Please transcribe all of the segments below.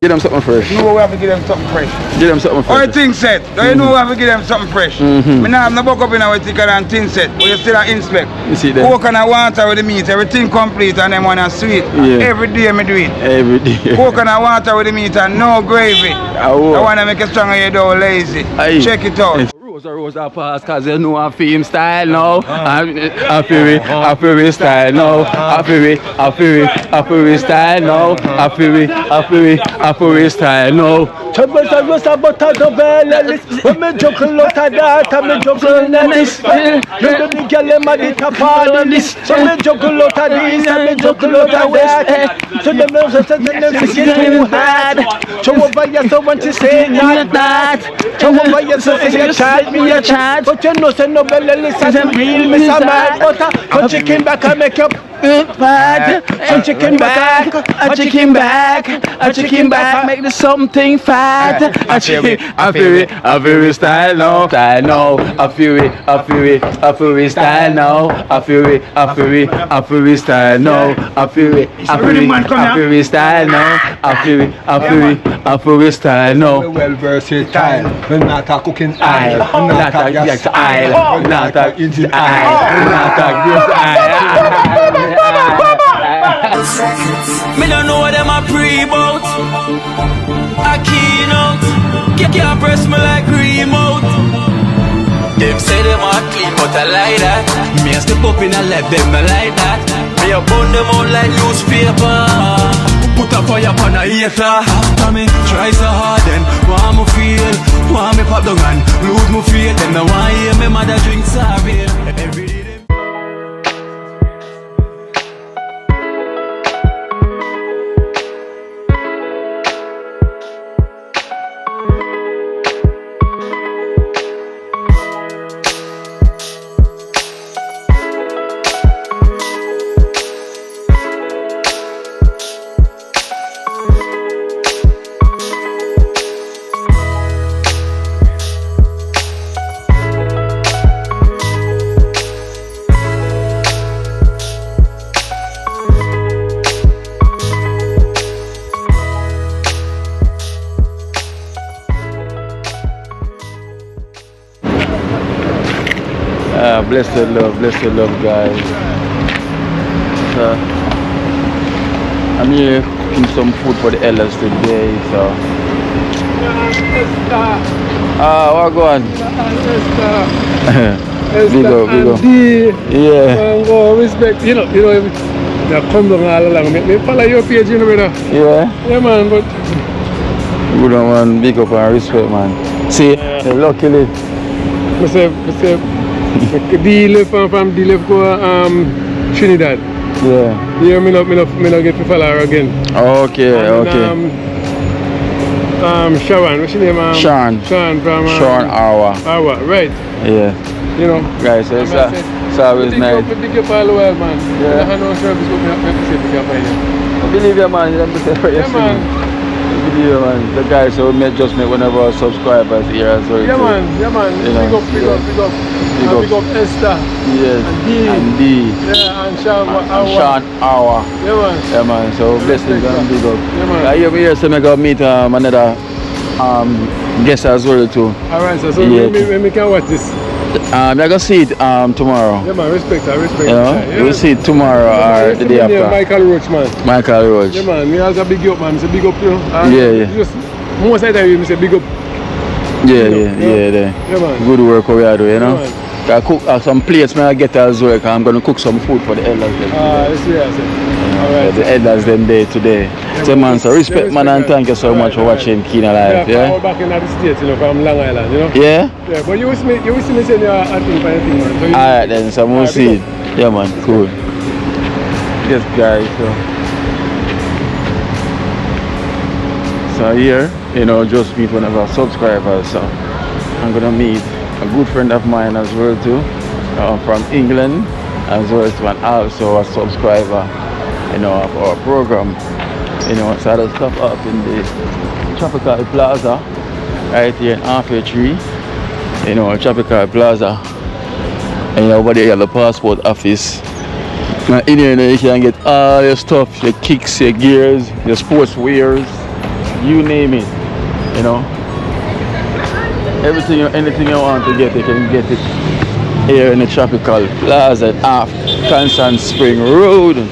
Give them something fresh. You know we have to give them something fresh. Give them something fresh. Or thing set. Do you know we have to give them something fresh? Me now have no buck up in our thicker than tin set. But you still inspect. You see that? Coke and water with the meat, everything complete and them one and sweet. Yeah. Every day me do it. Every day. Coke and water with the meat and no gravy. I want to make it stronger, you don't lazy. Aye. Check it out. Rose are past cause you know I feel him style now. I feel it style now. I feel it style now. I feel it style now. Troubles are roast about the belly. When me juggle out of that, I'm juggle in this. You know the girl them a the top of this. So me juggle out of this, I'm juggle out of that. So them knows that them forget you had. So over here, so want to say not that. So over here, so say you chat me a chat. But you know say no belly listen real, me some mad butter. So chicken back and make up. Bad. So chicken back, a chicken back, make the something fat. I feel it style now. Style now. I feel it style now. I feel it style now. I feel it style now. I feel it style now. Well versatile. We're not a cooking aisle. Not a yes aisle. Not a engine aisle. Not a yes aisle. Me don't know what them a pre-bout. A keynote. Can't press me like remote. Them say them are clean but I like that. Me a step up in a left them I like that. Me a burn them out like newspaper. Put a fire upon a hater. After me try so hard then want me feel. Want me pop down and lose me faith. Them no want hear me mother drink sorry. Every day blessed love guys. So I'm here cooking some food for the elders today, so what go on? Big up. Yeah. Go respect, you know, come down all along. Me follow your page, you know, brother. Yeah, man, but good man, big up and respect, man. See, luckily. I say, deal from go Trinidad. Yeah, me not get to follow her again. Okay. Sharon, what's your name? Sean from Awa, right? Yeah. You know. Guys, it's always nice. Big up all the world, man. Yeah. I know service what me have to say to you. I believe you, man. Yeah, man. The guys who just make one of our subscribers here as well. Yeah, man. You know, Big up. Big up Esther. Yes. And D. Yeah, and Sean Awa. Yeah, man. So blessings and big up. Yeah, man. I hear so I go meet another guest as well too. Alright, so when we can watch this? I go see it tomorrow. Yeah, man. Respect. You know, we'll see it tomorrow or the day after. Michael Roach, man. Michael Roach. Yeah, man. Me also big up, man. Say big up, you know. Yeah. Just most of the time, me say big up. Yeah. Man. Good work we are doing, you know. Yeah, I cook some plates I get as well, because I'm going to cook some food for the elders. That's it. Alright. The elders them day today. Yeah, so man, so respect man and thank you so much for watching Kina Live. Yeah. Back in the States, you know, from Long Island, you know. Yeah. But you wish me say you're acting for anything, man. So alright then, so we'll see. Yeah, man, cool. Yes, guys. So here, you know, just meet one of our subscribers. So I'm gonna meet a good friend of mine as well too, from England, as well as also a subscriber, you know, of our program. You know, so I stop up in the Tropical Plaza, right here in Halfway Tree. You know, Tropical Plaza, and over there you have the passport office. In here you can get all your stuff, your kicks, your gears, your sports wears, you name it, you know. Anything you want to get, you can get it here in the Tropical Plaza off Kingston Spring Road. You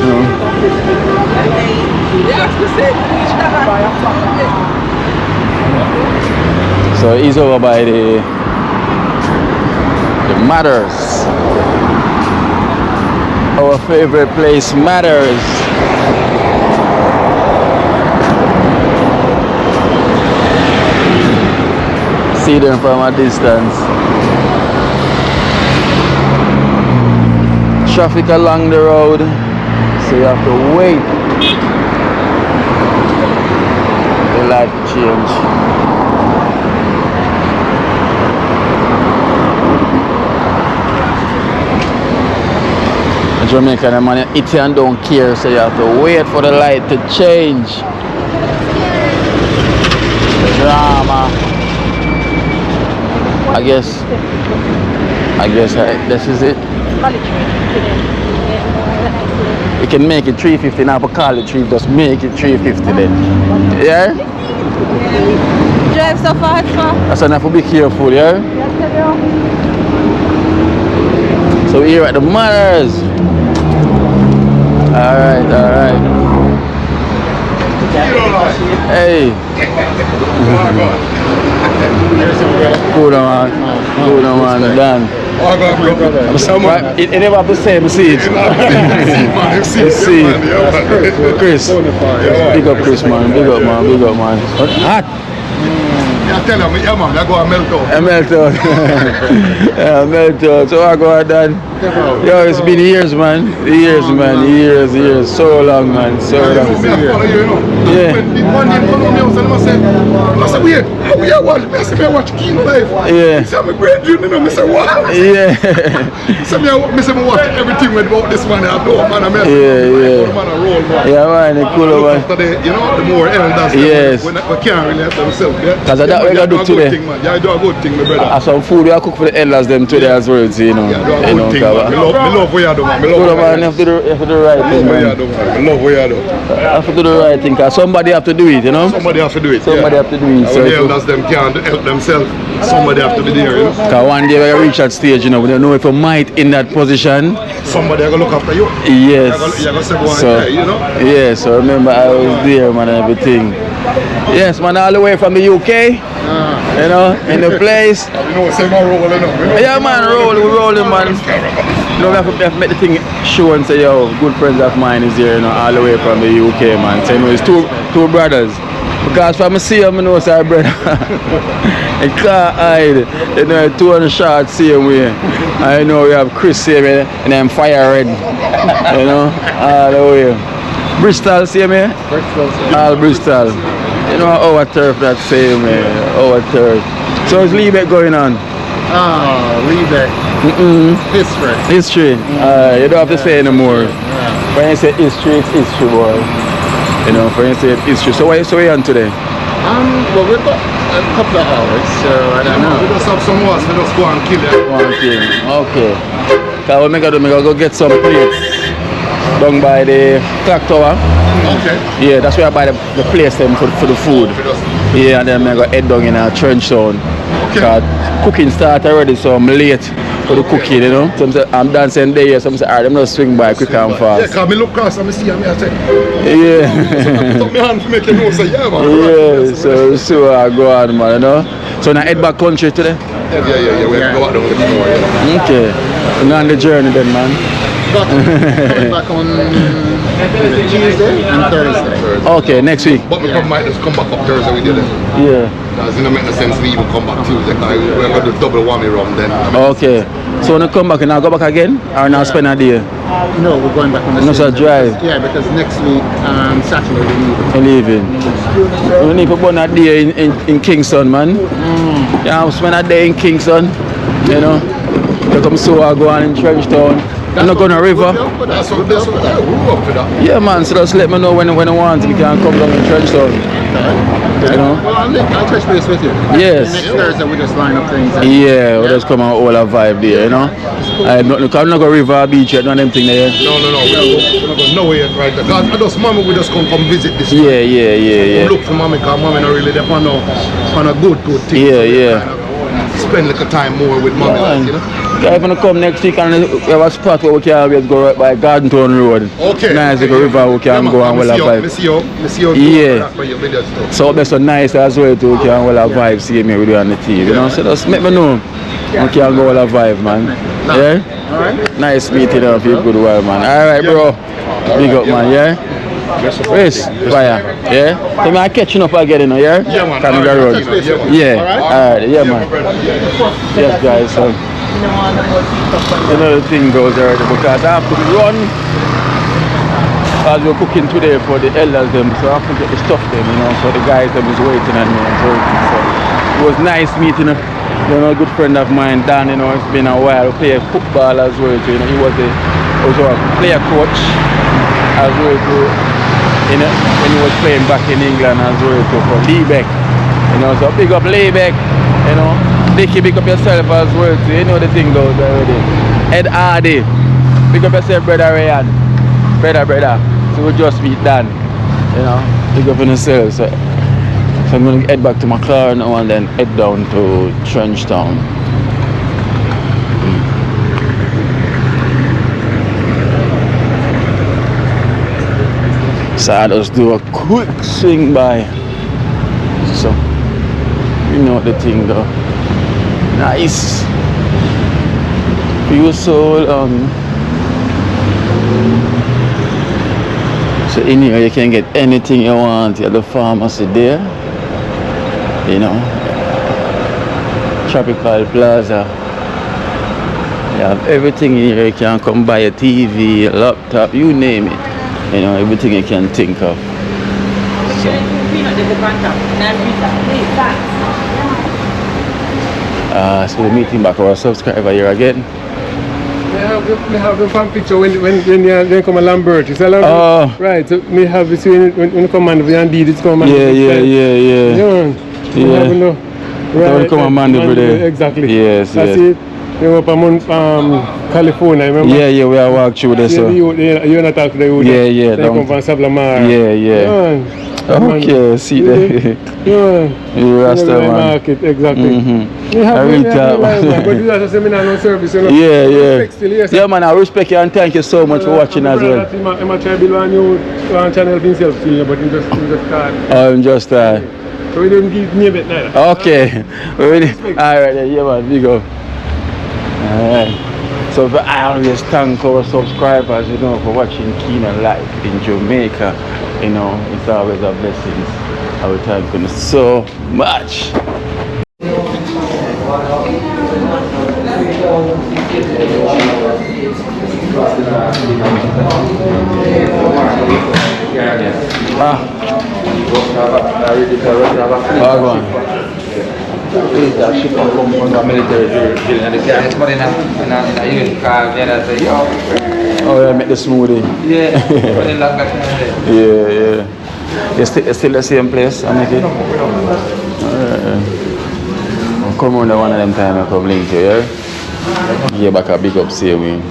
know. So he's over by the Matters. Our favorite place, Matters. See them from a distance. Traffic along the road, so you have to wait. The light change. In Jamaica, the man eat and don't care, so you have to wait for the light to change. Drama. I guess this is it. You can make it 350 now, but call it 3, just make it 350 then. Yeah? Drive so fast, man. That's enough to be careful, yeah? So we're here at the Matters. Alright. Hey. Cool man, done. It never have to say, but see it. See it. Chris. Big up Chris, man. Big up, man. Hot. I tell him, yeah man, I go and melt out. Melt out. Yeah, melt out. So I go and done. Yo, it's been years, man. Years. So long, man. So long. Yeah. One day, follow me, I said, wait, we are watching. I said, I watch Kino Live. Yeah. He said, I'm a great dream, you know. I said, what? Yeah. He said, I watch everything about this man. I know, man. I Yeah, man, it's cool, man. After the, you know, the more elders, yes. we can't really have themselves. Because that's what we got to do today. Yeah, I do a good thing, my brother. And some food we are cook for the elders them today as well, you know. Yeah, do a good thing, man. I love what you do, man. You have to do the right thing, man. I love what you do. You have to do the right thing, because somebody have to do it, you know. Somebody have to do it. Somebody have to do it. So the elders them can't help themselves. Somebody have to be there, you know. Because one day we reach that stage, you know, we don't know if we might in that position. Somebody are gonna look after you. Yes. You're gonna say, boy, so, you know. Yeah, so remember I was there, man, and everything. Yes, man, all the way from the UK. You know, in the place. You know, say my rolling up. You know? Yeah, man, we're rolling, man. You know, we have to make the thing show and say, yo, good friends of mine is here, you know, all the way from the UK, man. So, you know, it's two brothers. Because from I see him, I know it's our brother. And can't hide. You know, 200 shots same way. I know we have Chris here, and then Fire Red. You know, all the way. Bristol, see me? Bristol. All Bristol. You know, our turf that same way. Our turf. So it's Leebeck going on? Leebeck. History. You don't have to say anymore. When you say history, it's history, boy. You know, for instance, history. So what are you on today? Well, we've got a couple of hours, so I don't know. We just have some wasps, we just go and kill them. Okay. So we go get some plates down by the clock tower. Okay. Yeah, that's where I buy the place them for the food. Yeah, and then I go head down in a trench zone. Okay. Cooking start already, so I'm late for the cooking, you know. Some say I'm dancing there, some say alright, I'm not swing by quick and fast. Yeah, because I look across and I see him, I say, yeah. So I put up my hand to make you know, say, yeah, man. Yeah, so I go on, man, you know. So now head back country today? Yeah, we have to go out there with the more, yeah. Okay. So now on the journey then, man. Coming back on Tuesday and Thursday. Okay, next week. But we might just come back up Thursday with you then. Yeah. Because it doesn't make no sense to even come back Tuesday, because we're going to do double whammy rum then. Okay. So when you come back, and I'll go back again? Or now spend a day? No, we're going back on the No, sir, drive. Yeah, because next week, Saturday, we're You're leaving. leaving. You need to burn a day in Kingston, man. Yeah, I'll spend a day in Kingston, you know. You come so I go on in Trenchtown. I'm not going to river. That's what we're up to that. Yeah, man, so just let me know when I want. We can come down in Trenchtown. You know? Well, I'll touch base with you. Yes. Next Thursday, we just line up things. Yeah, we'll just come and all a vibe there, you know. I'm not going to river or beach yet, none of them things there. No. We're going to no way right there. Cause I just mama we just come visit this. Yeah. Look for mommy, cause mommy not really there on a good thing. Yeah. Kind of spend like a time more with mommy, like, you know. Yeah, if you come next week and we have a spot where we can always go right by Garden Town Road. Okay. Nice like a river we can go and well vibe. Me see you Yeah. for your videos too. So that's so nice as well too. We can well vibe, see me with you on the TV. You know, so just let me know. We can go well vibe, man. Yeah? Alright. Nice meeting you for a good while, man. Alright, bro. Big up, man, yeah? Race, fire, yeah? So I'm catching up again, you know, yeah? Yeah, man. Coming the road. Yeah, alright, yeah, man. Yes, guys, so you know the thing goes already because I have to run as we're cooking today for the elders them, so I have to get the stuff them, you know, so the guys them is waiting on me and so it was nice meeting a good friend of mine, Dan, you know, it's been a while. We play football as well too, you know, he was a player coach as well too, you know, when he was playing back in England as well too for Leebeck, you know, so big up Leebeck, you know. Dickie, big up yourself as well too. You know the thing goes already. Ed Hardy, big up yourself, brother Ryan. Brother. So we just meet Dan. You know, big up on yourself. So I'm gonna head back to my car now and then head down to Trenchtown. So I just do a quick swing by. So you know the thing though. Nice. Feel so so in here you can get anything you want. You have the pharmacy there, you know, Tropical Plaza. You have everything in here. You can come buy a TV, a laptop, you name it, you know, everything you can think of. So we're meeting back our subscriber here again. They have the fan picture when you come a Lambert. It's a Lambert. Right, so we have it when you come and we indeed it's come and Yeah. Right, come on Monday for there. Exactly. Yes. That's it. You were up in California, remember? Yeah, we are walk through there, so. You're not talking to the youth. Yeah. They come from Sablamar. Yeah. Okay, see there. You Rasta man. Market, exactly. We have I but you have a seminar no service, you know. Yeah. Still, yes, Yeah, man, I respect you and thank you so much for watching as well. I'm trying to build a new channel for himself, but he just started. I'm just So we didn't give me a bit neither. okay. Alright, yeah, man, big up. Alright. So I always thank our subscribers, you know, for watching Keenan live in Jamaica. You know, it's always a blessing. I will thank you so much. Oh yeah, make the smoothie. Yeah. It's still the same place, I make it. I'll come on one of them time I come link you, yeah? Give back a big up, see me.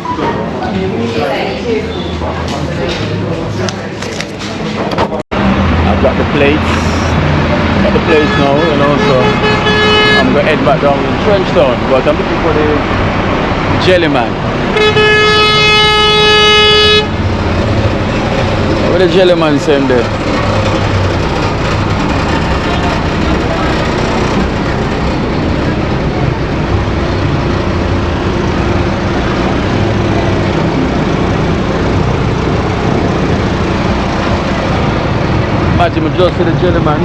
I've got the plates. Now, you know, so I'm gonna head back down in Trenchtown, but I'm looking for the jelly man. Where the jelly man send there? Imagine me just for the jelly man.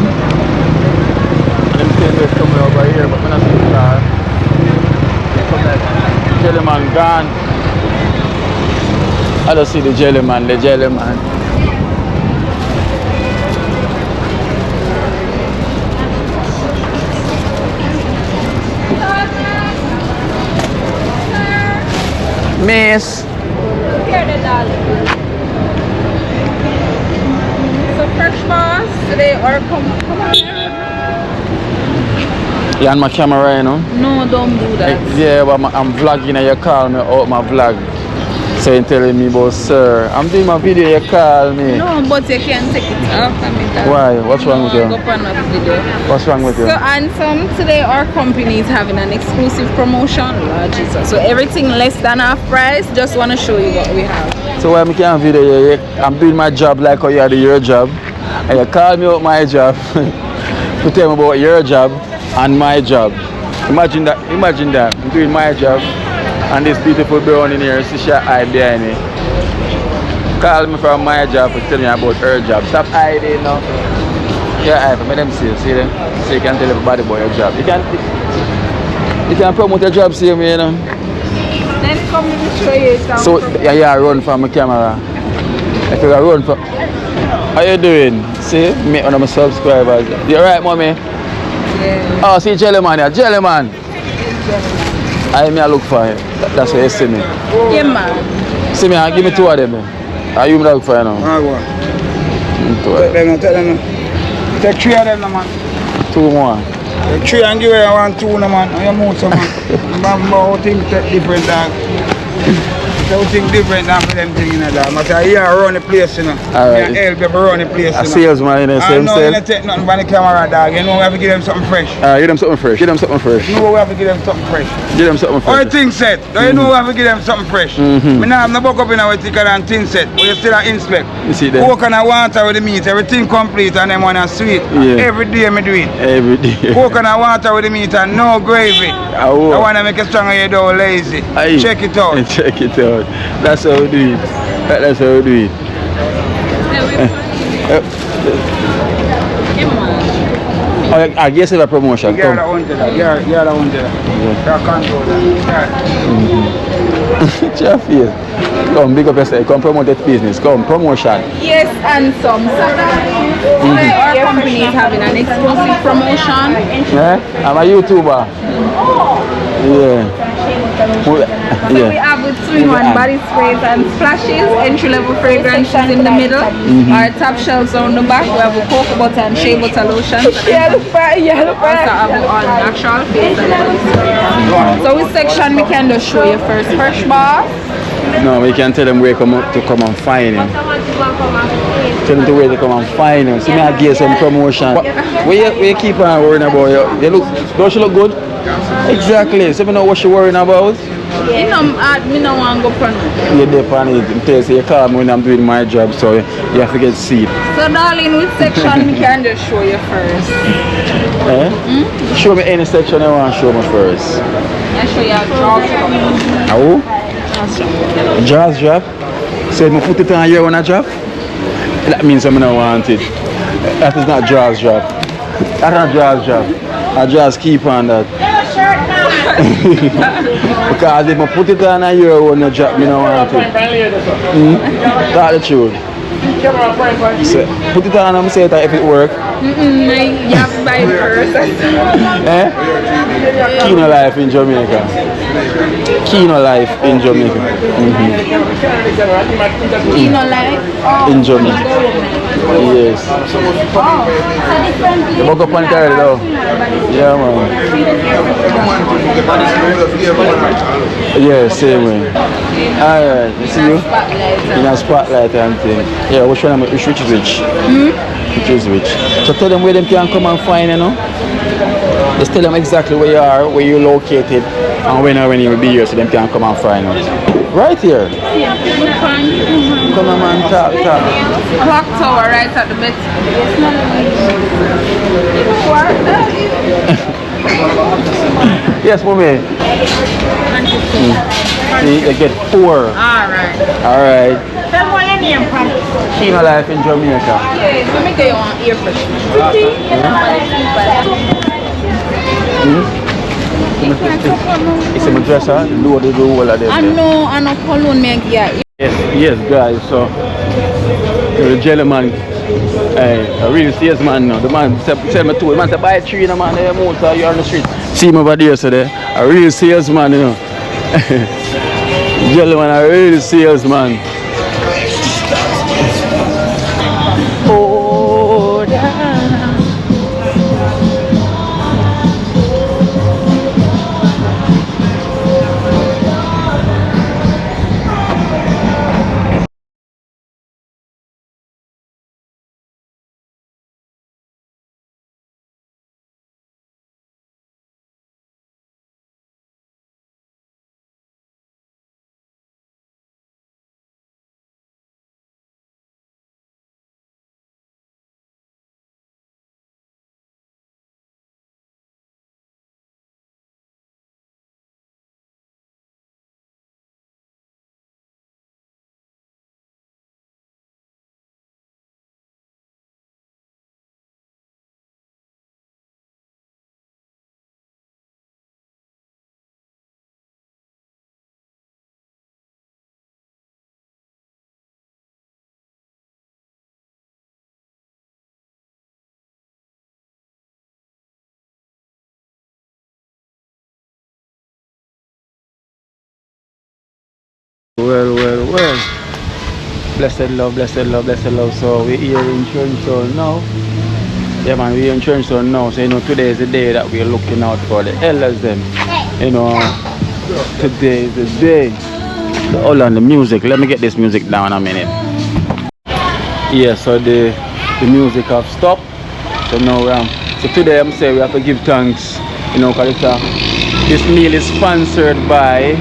And I'm saying they're coming over here, but when I see the car, come like jelly man gone. I don't see the jelly man. Miss. Here the dollar. So fresh boss today or come on. You on my camera, you know? No, don't do that. Yeah, but I'm vlogging and you call me out my vlog. So you're telling me about sir. I'm doing my video, you call me. No, but you can take it off. Why? What's wrong with you? Go on a video. What's wrong with you? So, Anthem, today our company is having an exclusive promotion. Lord Jesus. So everything less than half price. Just want to show you what we have. So why I can't video you? I'm doing my job like how you do your job. And you call me out my job to tell me about your job and my job. Imagine that. I'm doing my job and this beautiful brown in here, see she hide behind me. Call me from my job to tell me about her job. Stop hiding now. Yeah, I let them see them. So you can tell everybody about your job. You can promote your job, see me, you know. Then come and show you some. So yeah, run from my camera. If you run from, how you doing? See, me one of my subscribers. You alright, mommy? Yeah. Oh, see Jellyman here. Jellyman. I look for him. That's what you see me. Yeah, man. See me, give me two of them. Then. Are you look for him now? I want. Take them. Take 3 of them, man. 2 more. Take 3 and give away 1, 2, man. And you move some, man. How things different, dog. How things different than for them things, you know, dog. I say, yeah, run the place, you know. Alright. Help them run the place, you know. A salesman, you know, same. You don't take nothing from the camera, dog. You know, we have to give them something fresh. Give them something fresh. You know, we have to give them something fresh. Give them something fresh. All things set. You know we have to give them something fresh. I have no buck up in our thicker than tin set, but you still inspect. You see that? Coke and water with the meat, everything complete and them one and sweet. Yeah. Every day I do it. Every day. Coke and water with the meat and no gravy. I want to make it stronger, you don't lazy. Aye. Check it out. Check it out. That's how we do it. That's how we do it. I guess it's a promotion. You're the one to that. You're the one to that. You can't do that. Your face. Come, big up yourself. Come promote that business. Come, promotion. Yes, and some. Today our company is having an exclusive promotion. Yeah? I'm a YouTuber. Yeah. So we have with 2-in-1 body sprays and splashes, entry-level fragrances in the middle. Our top shelves on the back. We have a cocoa butter and shea butter lotion. Also have our natural face and body spray. So which section we can just show you first? Fresh boss. No, we can tell them where to come and find him. Tell them where to come and find him. See me, I give some promotion. Where you keep on worrying about? You look, don't she look good? Exactly. So you know what she worrying about? You know, me no want to go for no. You're there on it. You call me when I'm doing my job, so you have to get seat. So darling, which section we can just show you first? Show me any section you want to show me first. I show you a jaws drop. Oh? Jaws drop? So if I put it on here when I drop? That means I don't want it. That is not jaws drop. That's not jaws drop. I just keep on that. Because if I put it on here when I drop, I don't want it. That's the truth. So, put it on and say that if it works. You have to buy it first. Kino life in Jamaica. Kino life in Jamaica. Kino life? In Jamaica. Yes. You woke up on it already though? Yeah, man. Yeah, same way. Alright, you see you? In a spotlight and thing. Yeah, which one? Which is which? Which is which? So tell them where them can come and find, you know? Just tell them exactly where you are, where you're located, and when you will be here so them can come and find us. Right here. Come on, man, talk. Clock tower right at the bed. Yes, mommy. You get 4. Alright. Kino life in Jamaica. Yes, let me get you on ear fresh. It's a dresser, loaded all of them. I know cologne me yeah. Yes, guys. So the gentleman, a real salesman now. The man sell me 2. The man said buy 3, the man there motor you on the street. See him over there, so there. A real salesman, you know. Gentleman, a real salesman. Oh, Well. Blessed love. So we're here in Kingston now. Yeah man, we're in Kingston now. So today is the day that we're looking out for the elders then. Today is the day. Hold on, the music. Let me get this music down a minute. Yeah, so the music have stopped. So now so today I'm saying we have to give thanks, because this meal is sponsored by,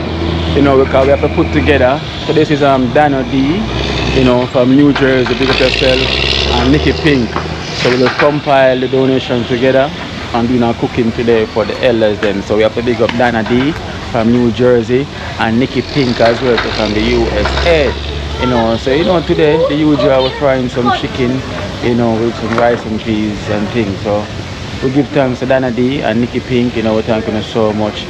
because we have to put together. So this is Dana D, from New Jersey, big up yourself, and Nikki Pink. So we'll compile the donation together and doing our cooking today for the elders then. So we have to big up Dana D from New Jersey and Nikki Pink as well from the USA. So today the usual we're frying some chicken, with some rice and peas and things. So we give thanks to Dana D and Nikki Pink, we're thanking you so much,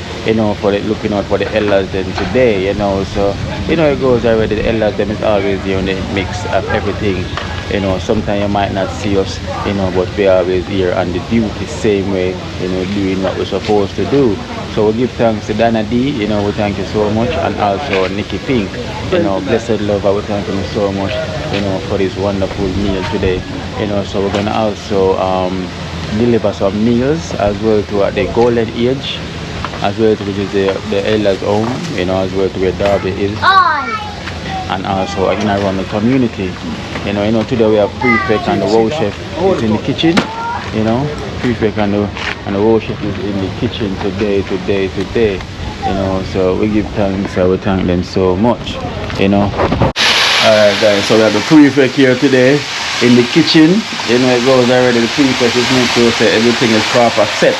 for looking out for the elders then today, so it goes already. The elders them is always in the mix of everything. Sometimes you might not see us, but we are always here on the duty same way, doing what we're supposed to do. So we give thanks to Dana D, we thank you so much, and also Nikki Pink, blessed lover, we thank you so much, for this wonderful meal today. So we're gonna also deliver some meals as well to the Golden Age, as well to which is the elders home, as well to where Derby is, and also around the community. Today we have prefect and the wow chef is in the kitchen. Prefect and the wow chef is in the kitchen today. So we give thanks. We thank them so much. Alright guys, so we have the prefect here today in the kitchen. It goes already. The prefect is make sure that everything is proper set.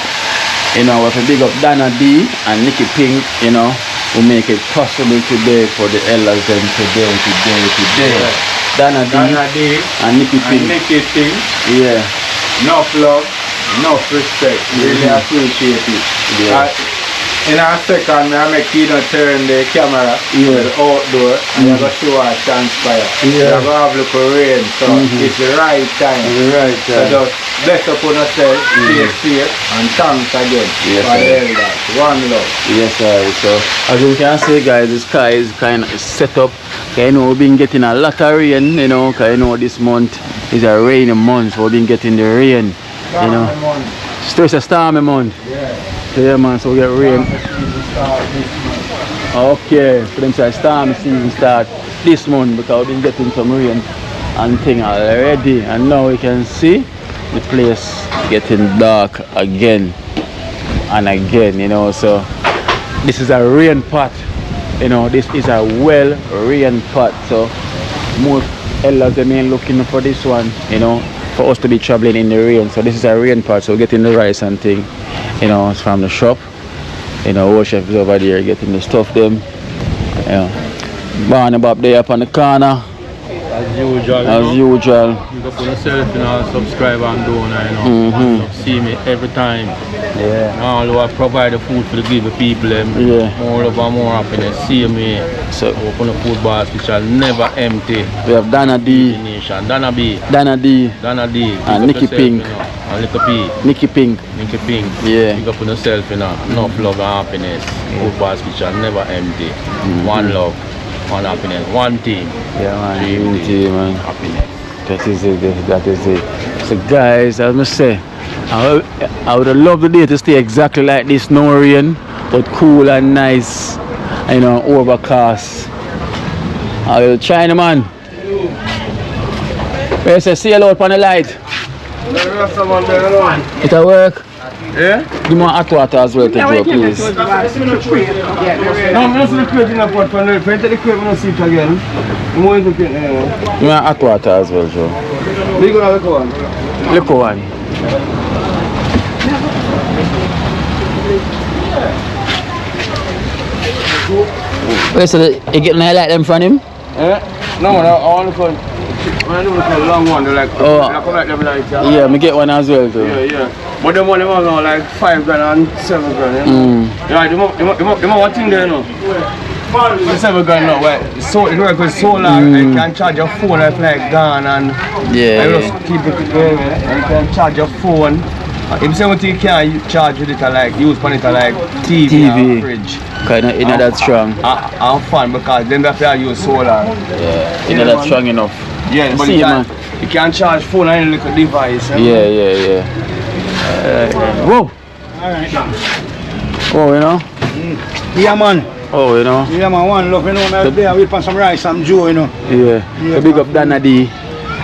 We have to big up Dana D and Nikki Pink. We make it possible today for the elders and today. Dana D and Nikki Pink. Yeah. Enough love, enough respect. Really appreciate it. Yeah. In a second, I make turn the camera to the outdoor and I'm going to show our transpire. Yeah. I'm going to have a look at rain, so it's the right time. So just bless up on yourself, stay safe, and thanks again for the elders. One love. Yes, sir. So as you can see guys, the sky is kind of set up. We've been getting a lot of rain, because this month is a rainy month, so we've been getting the rain, It's a stormy month. Yeah, man, so we get rain. Okay, so them say stormy season start this month because we've been getting some rain and thing already. And now we can see the place getting dark again and again, so this is a rain pot. This is a well rain pot. So most elders they may looking for this one, for us to be traveling in the rain. So this is a rain pot, so getting the rice and thing, it's from the shop. Our chef is over there getting the stuff them. Barney Bob there up on the corner. As usual. You go for yourself, subscribe and donor, see me every time. Yeah. All who provide the food for the give people more love and more happiness. See me. So open the food basket shall never empty. We have Dana D. Dana D. And Nikki Pink. Nikki Pink. Yeah. Pick up on yourself, enough love and happiness. Food basket shall never empty. One love, one happiness, one team. Yeah man, unity man. Happiness. That is it. So guys, as I say, I would have loved the day to stay exactly like this, no rain, but cool and nice, overcast. I will try, man. Where say, see you out on the light. It'll work? Yeah? Give me hot water as well to drink, please. No, I'm not see the crate in the pot for if I take the crate, I'm not see it again. I'm going to get Give me hot water as well, Joe. Where you going to look one? Look one. Wait, so you getting a like them from him? No, I want to put a long one, like them like that. Yeah, me get one as well too. Yeah. But the money was like 5 grand and 7 grand, Yeah, you want one thing there, The 7 grand now, right? So it works with solar, you can charge your phone if like gone and yeah, I just keep it going, and you can charge your phone Him say what you can't charge with it like use on it like TV. And fridge. Kind of that strong. And fan because them have to use solar. Yeah, that strong enough. Yeah, but you can't charge phone on any little device. Yeah. Whoa. Alright. Oh, you know? Yeah, man. Oh, you know? Yeah, man, one love, you know, man, there we put some rice, some Joe, you know. Yeah. So big up Dana D.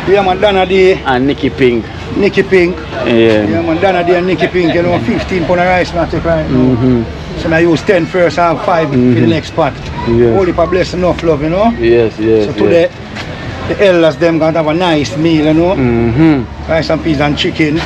Yeah, man, Dana D. And Nicky Pink. Nicky Pink. Yeah. Yeah, man, Dana D and Nicky Pink, you know, 15 pound of rice, man, I take right now. So I use 10 first and 5 for the next pot. Yes. Holy for bless enough love, you know. Yes. So today, the elders, them going to have a nice meal, you know. Rice and peas and chicken.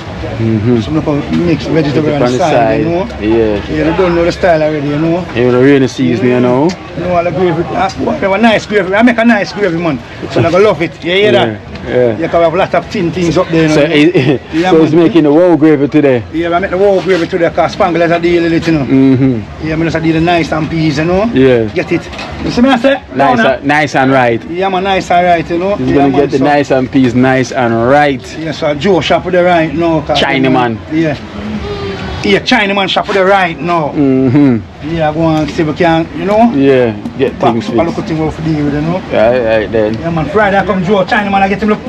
Some little mixed vegetable on the side, you know. Yeah. Yeah, they don't know the style already, you know. You know, the rainy season, you know. You know, all the gravy. I have a nice gravy. I make a nice gravy, man. So I love it. You hear that? Yeah. You can have a lot of thin things up there. You know? So it's making the whole gravy today. Yeah, I make the whole gravy today because Spangle is a deal with it, you know. Yeah, I just deal the nice and peas, you know. Yeah. Get it. You see me I say? Nice and right. Yeah, man, nice and right, you know. He's gonna get the nice and peas nice and right. Yeah, so Joe shop with the right now. Chinaman. Yeah. Yeah, Chinaman shop with the right now. Yeah, go and see if we can, you know. Yeah, get things fixed. Look at things what for deal with, you know. Right then. Yeah, man, Friday I come Joe, Chinaman, I get him look.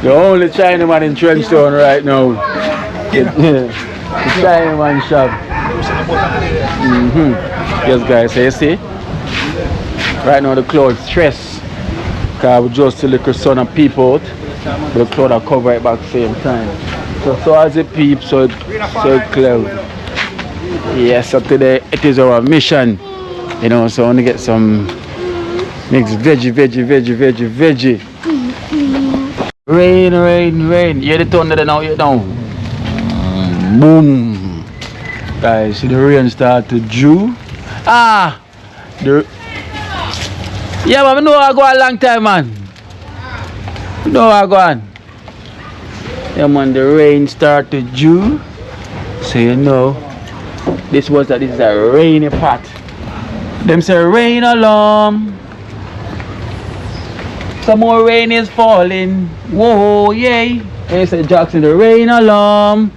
The only Chinaman in Trenchtown right now. The Chinaman shop. Yes, guys, so you see, right now the clouds stress. Because we just see the sun and peep out, but the cloud are cover it back at the same time. So as it peeps, so it cloud. Yes, so today it is our mission, you know, so I want to get some mixed veggie. Rain. You hear the thunder now, boom. Guys, see the rain start to dew. Yeah, but I know I go a long time, man. No, I go on. Yeah, man, the rain start to dew. So you know, this is a rainy pot. Them say rain alarm. Some more rain is falling. Whoa, yay. They say Jackson, the rain alarm.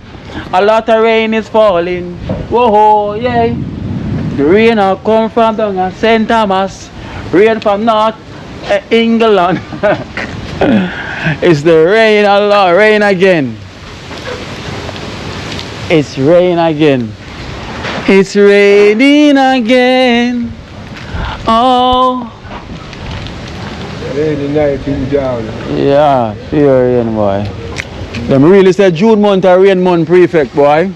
A lot of rain is falling. Whoa, yay. The rain will come from down at St. Thomas. Rain from North England. It's the rain alarm. Rain again. It's rain again. It's raining again. Oh. Rainy night in down. Yeah, fear rain, boy. Them really say June month or rain month prefect, boy.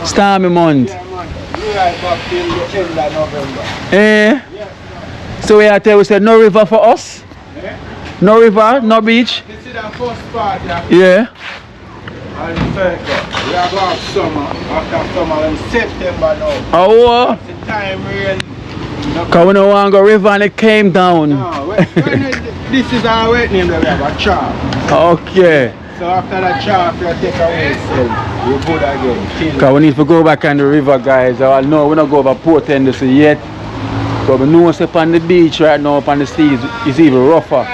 Stormy month. Yeah, man. We right back till the end of November. Eh? Yeah. So we tell we said no river for us? Yeah. No river, no beach? This is the first part, yeah. And second, we are going to summer. After summer, in September now. Oh, That's the time rain. because we don't want to go river and it came down. No, this is our wet name that we have, a char. Okay. So after that char, if you take away itself, you good again. Because we need to go back on the river, guys. I know we don't go over Port Henderson yet. But we know it's up on the beach right now, up on the seas, it's even rougher.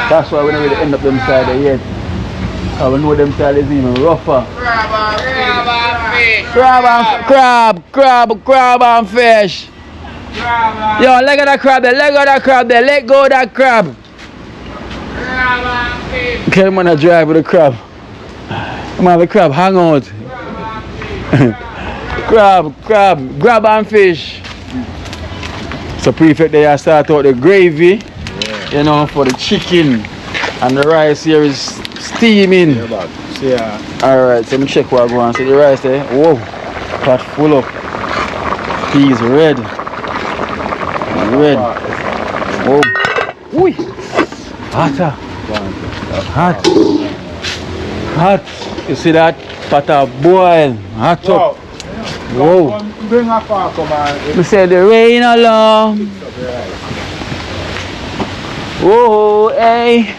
That's why we don't really end up them side there yet. Because we know them side is even rougher. Crab and fish. Yo, leg of that crab there, let go of that crab. Okay, man, I drive with the crab. Come on, the crab, hang out. Grab and fish. So prefect there start out the gravy, you know, for the chicken. And the rice here is steaming. Yeah. Alright, so let me check what I go on. See the rice there? Whoa, pot full up. Peas red. Whoa. Ui. Hotter. Hot. You see that? Pot of boil. Hot up. Whoa. Bring a fork, come on. We say the rain alarm. Whoa, hey.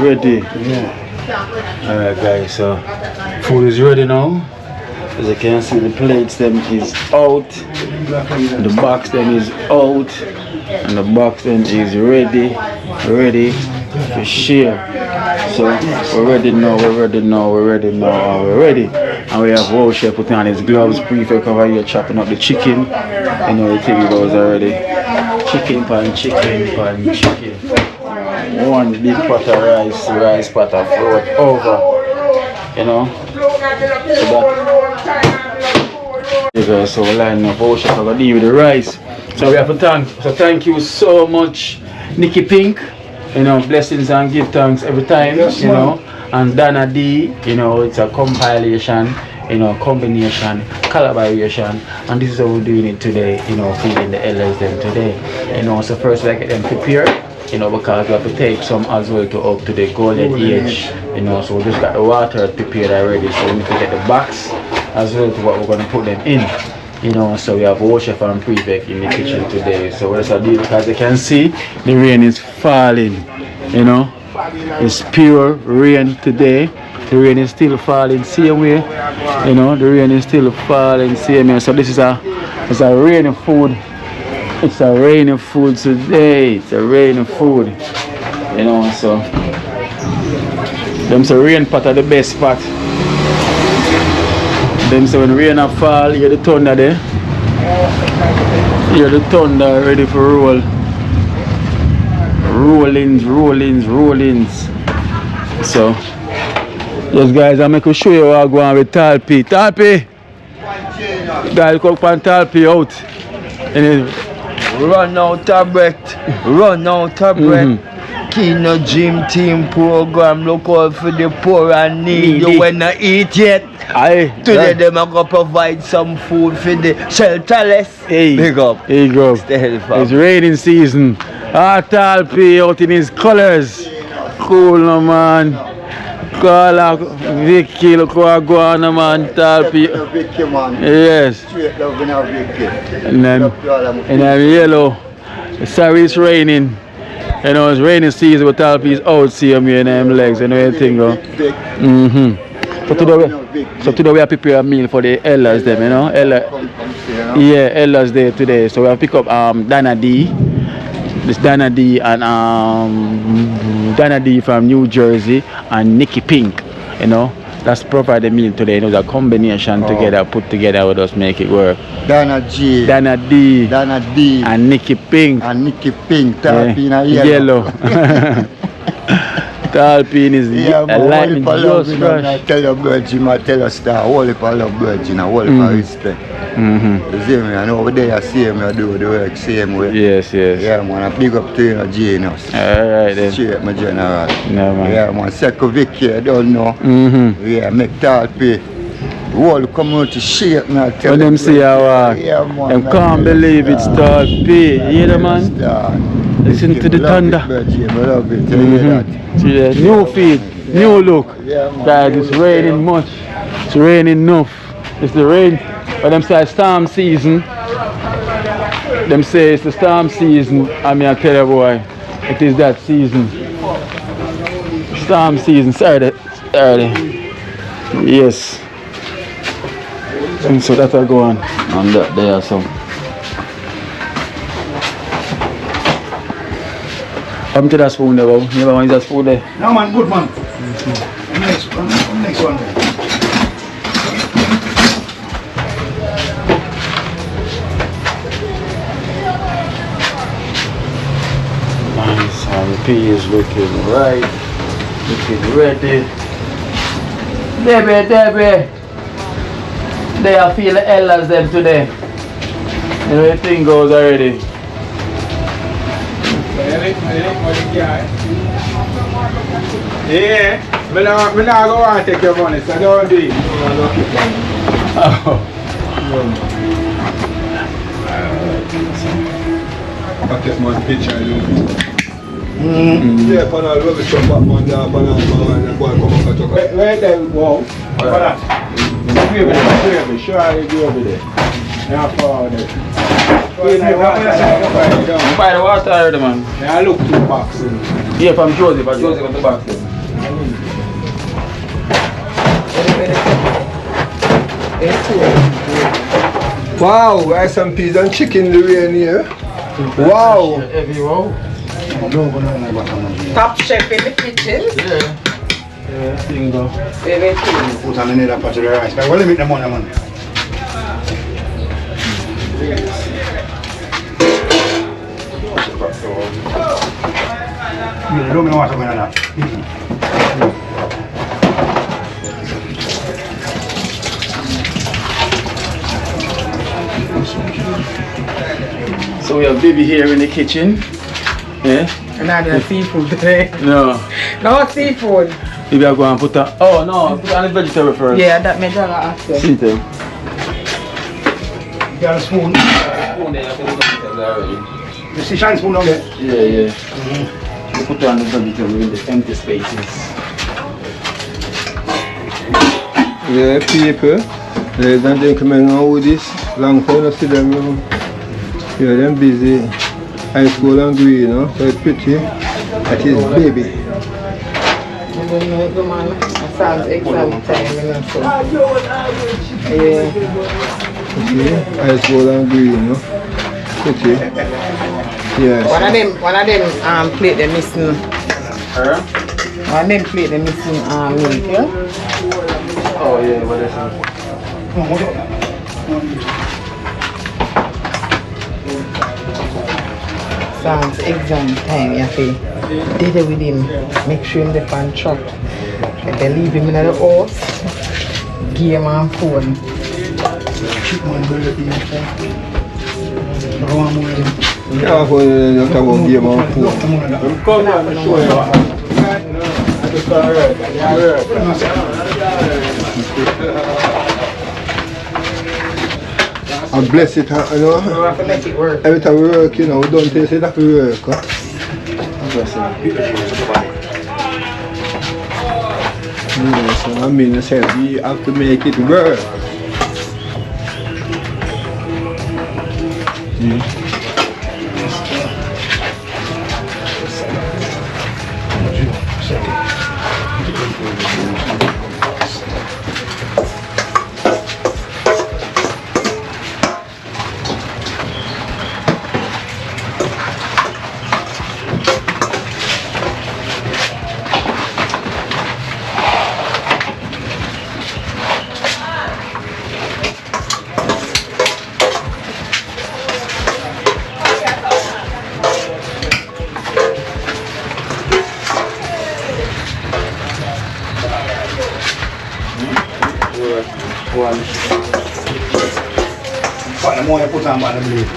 Ready. Yeah. Alright, guys, so food is ready now. As you can see, the plates them is out, the box then is out, and the box then is ready to share. So we're ready now, and we have Wow Chef putting on his gloves, prefect over here chopping up the chicken. You know the thing goes already. Chicken. One big pot of rice pot of flour over. You know. So we're lining up Wow Chef, I'm gonna deal with the rice. So we have to thank you so much, Nikki Pink. You know, blessings and give thanks every time, you know. And Dana D, you know, it's a compilation, you know, combination, collaboration, and this is how we're doing it today, you know, feeding the elders them today. You know, so first we get them prepared, you know, because we have to take some as well to up to the golden age, you know, so we just got the water prepared already, so we need to get the box as well to what we're going to put them in. You know, so we have Wow Chef and Prefect in the kitchen today. So what's the deal? As you can see, the rain is falling. You know, it's pure rain today. The rain is still falling same way. You know, the rain is still falling same way. So this is a rainy food. It's a rainy food today. It's a rainy food. You know, so them say rain pot are the best pot. Them say when rain a fall, hear the thunder there. Hear the thunder ready for roll. Rollings. So, yes guys, I'm going to show you what I'm going with Talpi. Guys, come on Talpi out. Run out of breath. Kino gym team program, look out for the poor and needy. You when not eat yet. Today them are gonna provide some food for the shelterless. Big up. It's raining season. Talpi out in his colors. Cool no man. Call out Vicky, look how go on man, Talpi. Yes. And then yellow. Sorry it's raining. You know, it's raining season, but Talpi is out, see him here in them legs, you know anything go. So today we have prepared a meal for the elders them, you know. Elders day today. So we have pick up Dana D. This Dana D and Dana D from New Jersey and Nikki Pink, you know. That's provide the meal today. It was a combination together, put together with us make it work. Dana D, and Nikki Pink. Talpi yellow. Talpi is lightning just fresh. Tell your virgin, I tell us that whole heap of love virgin, whole heap of respect. You see me, and over there I see him, I do the work same way. Yes. Yeah man, I big up to you, genius. Alright then. Straight my general. No man. Yeah man, Seko Vicky, I don't know. Yeah, make Talpi. Whole community shake me, I tell when them see our yeah, man, them can't believe it's Talpi. You hear the man? Listen to the thunder. I love it. See the new feed, new look. Guys, it's raining much. It's raining enough. It's the rain. But them say storm season. Them say it's the storm season. I mean I tell you boy, it is that season. Storm season, Saturday. Yes. And so that'll go on that there so. Come to that spoon there, Bob. You never want that spoon there? No man, good man. Next one. Nice, and the pea is looking right, looking ready. Debbie. They are feeling elders them today. You know the thing goes already. Yeah, but now I go and take your money, so don't do it. I'll take my picture. Yeah, but I'll rub it up on the boy come up and talk. Where they go? Sure, I'll be over there. Now, for there. Buy the water already, man. Yeah, I look to the box. Yeah, from Joseph got the box. Wow, rice and peas and chicken in the rain here. Wow. Top chef in the kitchen. Put on another pot of the rice. Well, let me make the money, man. You don't know what I'm going to do. So we have baby here in the kitchen. Yeah? And I did seafood today. No. No seafood. Maybe I'll go and put that. Oh no, put on the vegetable first. Yeah, that made that after. See them. You got a spoon? You see shine spoon down there? Yeah. You put on the vegetable in the empty spaces. Yeah, people. Ladies and gentlemen, how with this? Long time I see them. Yeah, them busy. High school and green, you know, very pretty. That is baby. That sounds exam time, you know, so. Yeah. Okay, high school and green, you know. Pretty. Yeah. One of them plate they missing. One of them plate they missing milk, yeah? Oh yeah, what is it? Sounds exam time, you feel. Did it with him. Make sure him the pan track. If they leave him in the house, game and phone. Yeah, for you talk about game on phone. Come on, show you. I bless it, you know. We have to make it work. Every time we work, you know, we don't taste it that we work. Huh? Yeah, so I mean, I said we have to make it work. What the more you put on, what the blade.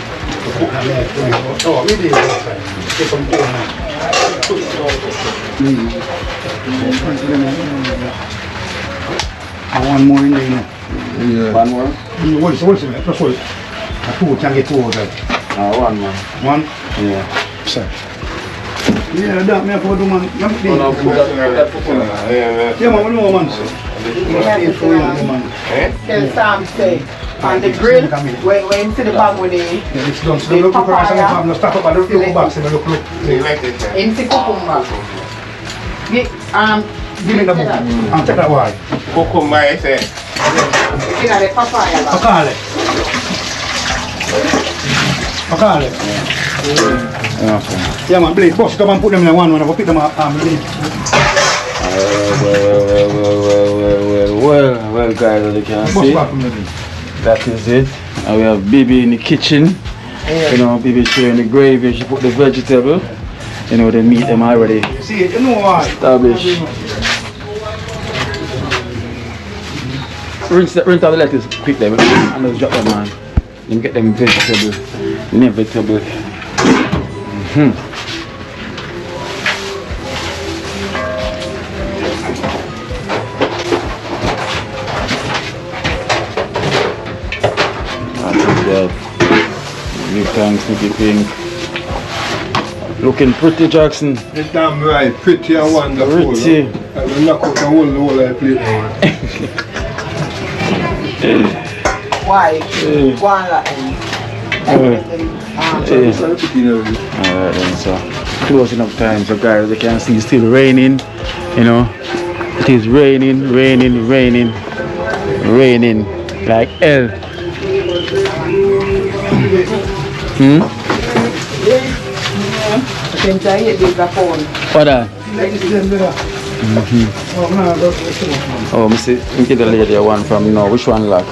Oh, we did it. Take some corn now. One more in there, you know. Yeah. One more? What's it? Plus what? Two can get two of them. One more. One? Yeah. Sir. Yeah, that me have to do, man. Yeah, man, we know, man. Tell Sam say, on the grill, when you see the bag with Yeah, it's done. So look, papaya, stop up and look back, so look. in the cucumber. Give me the book. And take that wine. Cucumber, I say. You know the papaya bag. Pakale. Yeah, man, please, boss, come and put them in one when I go pick them up. Well, guys, as you can see, that is it. And we have baby in the kitchen. You know, baby sharing the gravy. She put the vegetable. You know, the meat them already See, you know why? established. Rinse out the lettuce quick there, and just drop them on. Then get them vegetable, inevitable. Give thanks, Nicky Pink. Looking pretty, Jackson. It's damn right, pretty and wonderful. Pretty. I will knock out the whole of the plate. Why? One Alright then, so closing up time. So guys, you can see it's still raining. You know, it is raining. Like L. What that? Oh, I see. We get the lady one from no. Which one lock?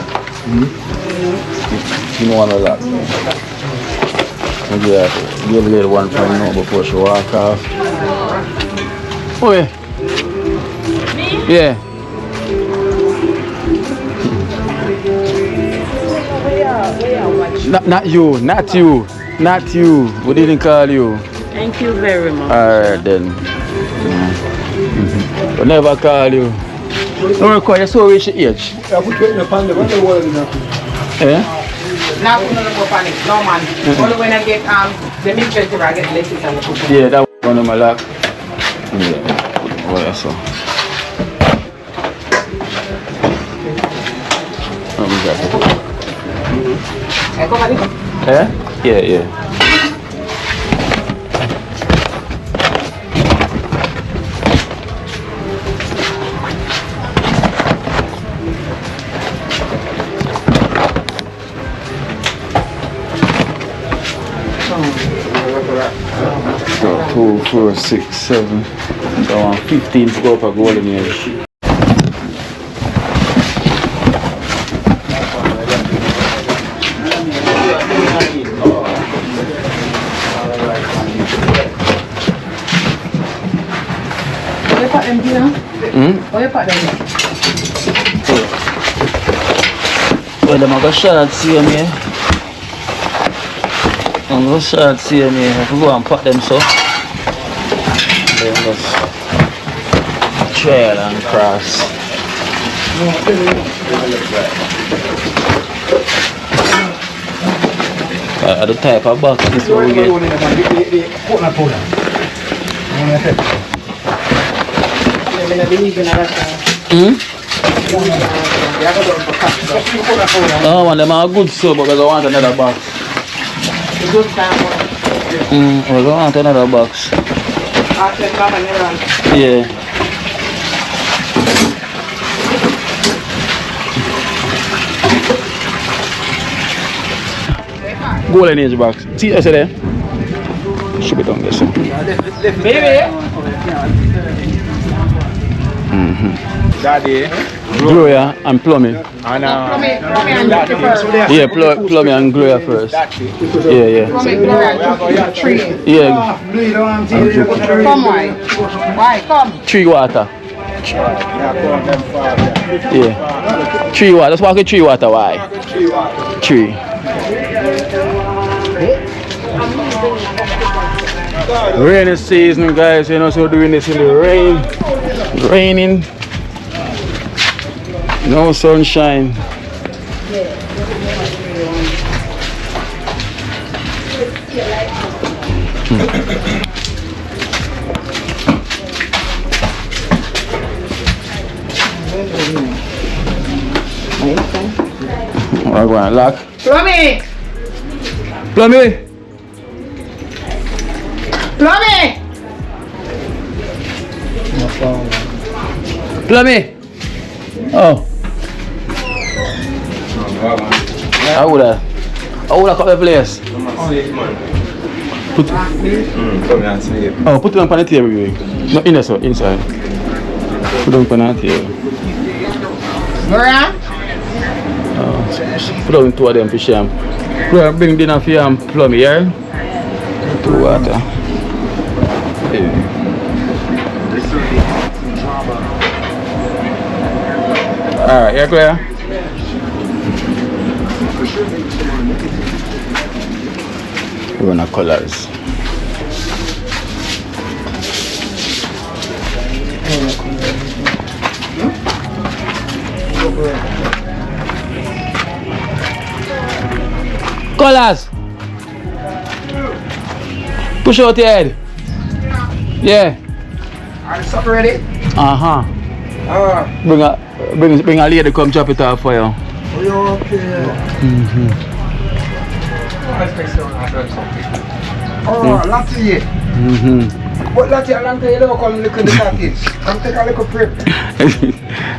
You know one lock. Yeah, give the lady one from no before she walk off. Oh yeah. Yeah. Not you. We didn't call you. Thank you very much. Alright then. We never call you. Don't record, you're so rich age. Eh? Now put on the panic. No man. Only when I get the milk vegetable, I get lettuce and the coconut. Yeah, that one of my lock. Yeah. What I saw. Eh? Yeah. So 2, 4, 6, 7. So 15 to go up a golden age. Well, I'm going to shot see me. I'm going to shot see me. If we go and put them so. Then just trail and cross. The type of box is what we get. Oh, one them are good so because I want another box. I want another box. Yeah. Golden age box. See I said there? Should be done this. Baby. Daddy. Gloria and plumbing. And Yeah, plumbing and Gloria first. Yeah. Yeah. Come on. Why? Come. Tree water. Yeah. Tree water. Let's walk with tree water. Why? Tree. Rainy season, guys. You know, so we're doing this in the rain. Raining. No sunshine. I'm going to lock. Plummy. Oh. I would have cut the place. Put it on the table. No, inside. Put it on the table. Put on two of them for sham. Bring dinner for you and plummy, yeah? Two water. Alright, yeah, clear? We're gonna colors. Colors! Push out your head. Yeah. Are the supper ready? Bring a lady come chop it off for you. Are you okay? Oh, Lottie. But Lottie, how long you don't come look at the package? Come take a little prep.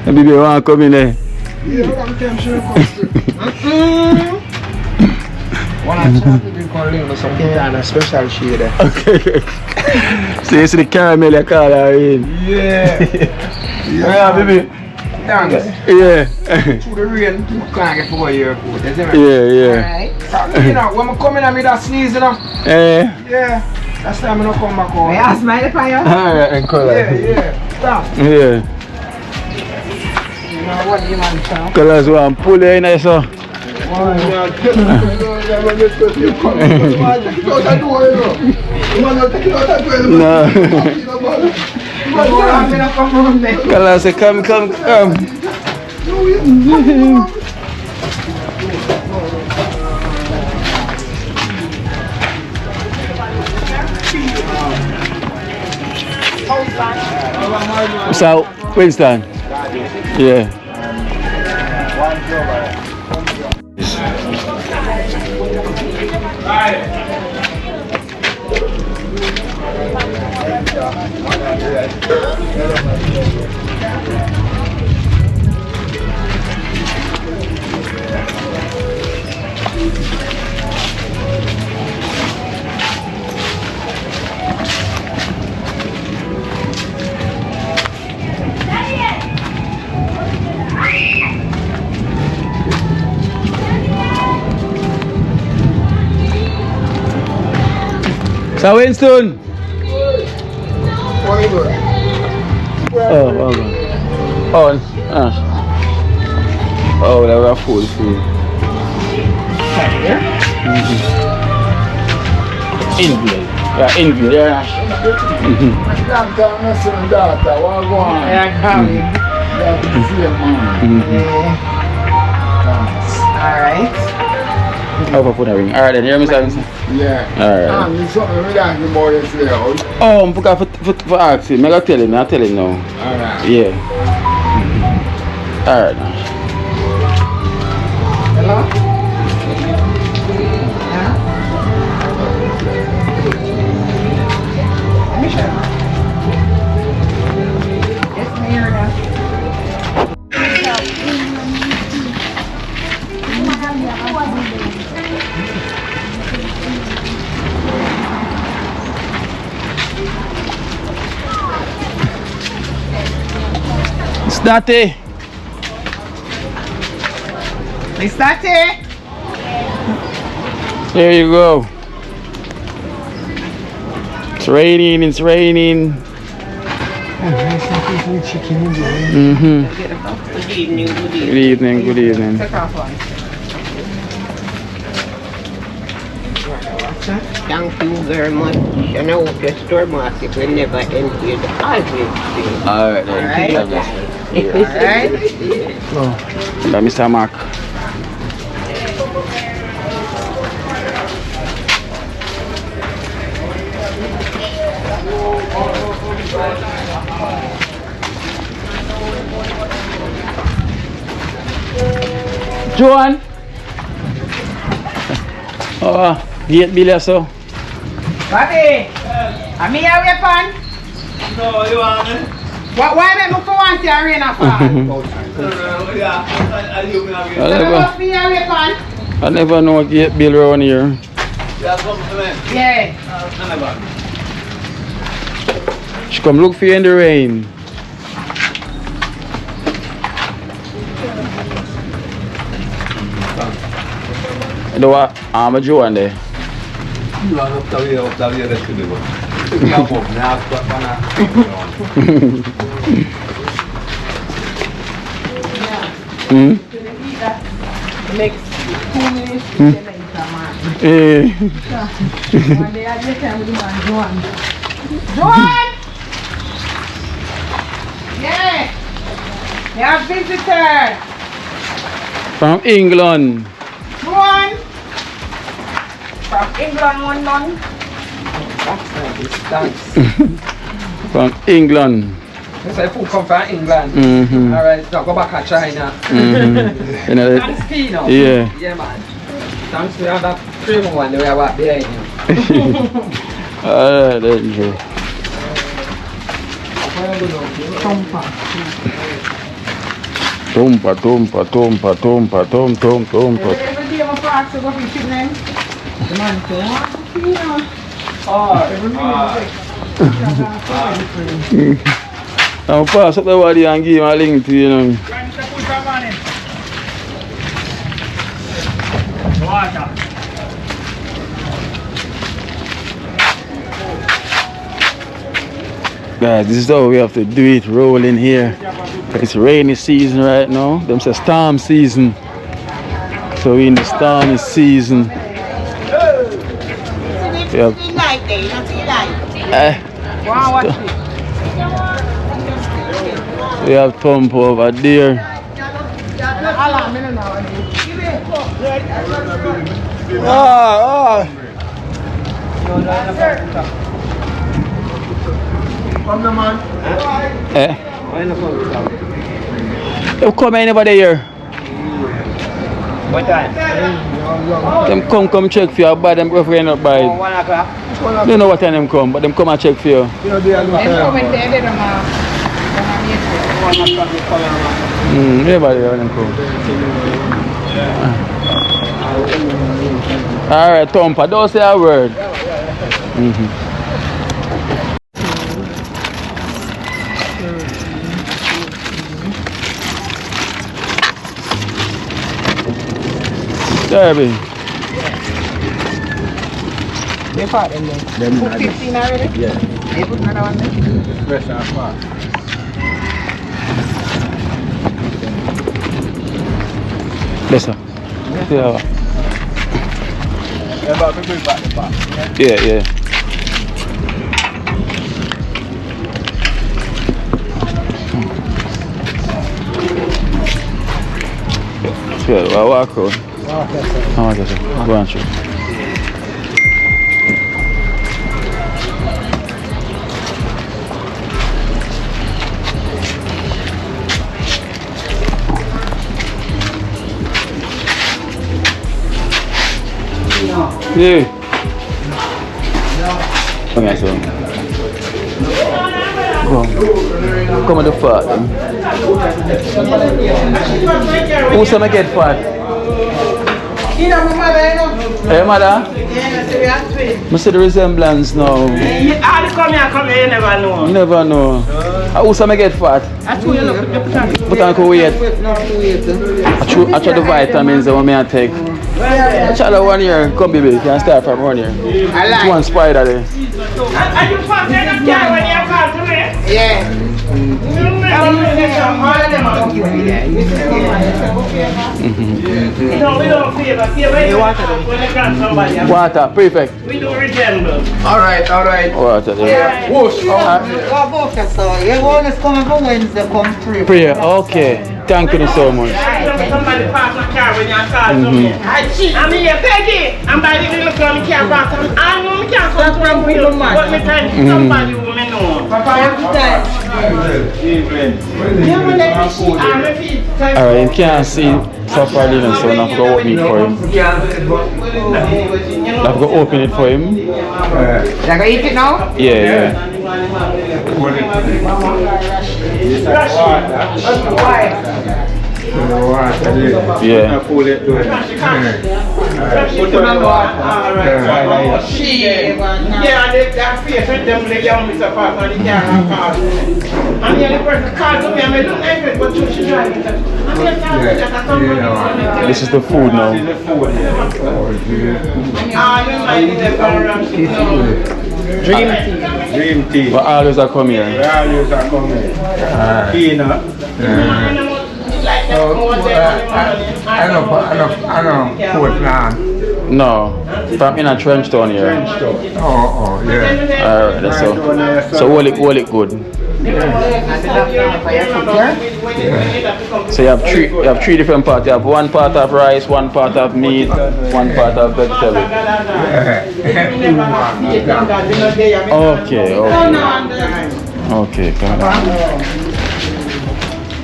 Baby, you want to come in there? Yeah, I'm sure one of the drink on link with some kind of special shade. Okay. So you see the caramel you call her in? Yeah. Yeah, baby. Thanks. Yeah. Through the rain, you can't get for your food. Yeah, yeah. Alright. You know, when I come in and me that sneeze, you know. Yeah. That's time I don't come back home. I smile upon you. Alright, and color. Yeah. Stop. Yeah. You know what you man tell? Colors one pull you in there, so. No. Colors say come. So, Winston. Yeah. So Winston. Oh, they were full food. Infield. Yeah, infield, yeah. Alright. Oh, for the ring. Alright then, hear me say? Yeah. Alright. Something we don't know about this here. Oh, I'm for asking. I tell him now. Alright. Yeah. Alright now. Hello? Michelle. Yes, Mayor. Snatty. Is that it? There you go. It's raining. Mm-hmm. Good evening. Take off one. Thank you very much. And I hope your store market will never empty the harvest. Alright then. Alright. Alright. Mr. Mark. Joan. Oh, gate bill so. Bobby, am I here with fun? No, you want me? Why make me for want to rain a fall? Yeah, So you must be here with fun? I never know gate bill around here. Yeah, something for me. Yeah. She come look for you in the rain. You know what? I'm a Joan there. You want up the way, let's do it. Yeah, Bob, now I've got Hmm? Next 2 minutes. Joan! Yeah! We have visitor! From England. Joan! From England, London. That's not distance. From England. You say food come from England. Mm-hmm. Alright, now go back to China. Mm-hmm. You know, Thanks, Pino. yeah. Yeah, man. Thanks to that cream one that we have out behind you. Alright then, Joe. Tumpa, tumpa, tumpa, tumpa, tumpa. Every day I'm a park to go fishing then. The man say, I'm pass up the body and give him a link to you know. Guys, this is how we have to do it, rolling here. It's rainy season right now. Them say storm season. So we in the stormy season. Yep. We have thump over there. You come anybody here? What time? Them come check for you, buy them if we not buy. 1 o'clock. Don't know what time them come, but them come and check for you. Everybody here them come. Alright, Thumper, don't say a word. Derby. They part in there. Put 15 already? Yeah. They put another one there? Fresh and fast. Yes, sir. Yeah. About to bring back the park. Yeah. Good, well, walk out. How much is it? Go on, shoot. Yeah. Come here, son. Come on the fat. Who's gonna get fat? You know my mother, you know? Hey, mother? Yeah, so we are twins. I see the resemblance now. All come here, you never know. You never know. Who's gonna get fat? I told you, look, Put on weight. no, wait. I try the vitamins that I take. I try the 1 year. Come, baby. You can start from 1 year. I like one spider there. Are you fast in the car when you come to me? Yeah. Water, perfect. We do resemble. Alright. Water there. Yeah. Whoosh. So, you're going to come for Wednesday, come through. Prayer, okay. Thank you so much. Somebody park my car when you call to me. I'm here, Peggy. I'm by the little car, I can't park. I know I can't come to me. But me time somebody who me know. Alright, you can't see Safari Linen, so I'm going to open it for him. I'm going to open it for him. You're going to eat it now? Yeah. Yeah. Pull it to it. Put them on water. Yeah, that face with them, they young Mr. Fast and the car and car. And the other person called to me and I don't like it, but she drive it. This is the food now. Dream tea. But always I come here. Always are coming. Peanut. I know. Food plan. No, from in a trench town here. Oh, yeah. Alright, so hold it good. So you have three different parts. You have one part of rice, one part of meat, one part of vegetable. Okay, come on.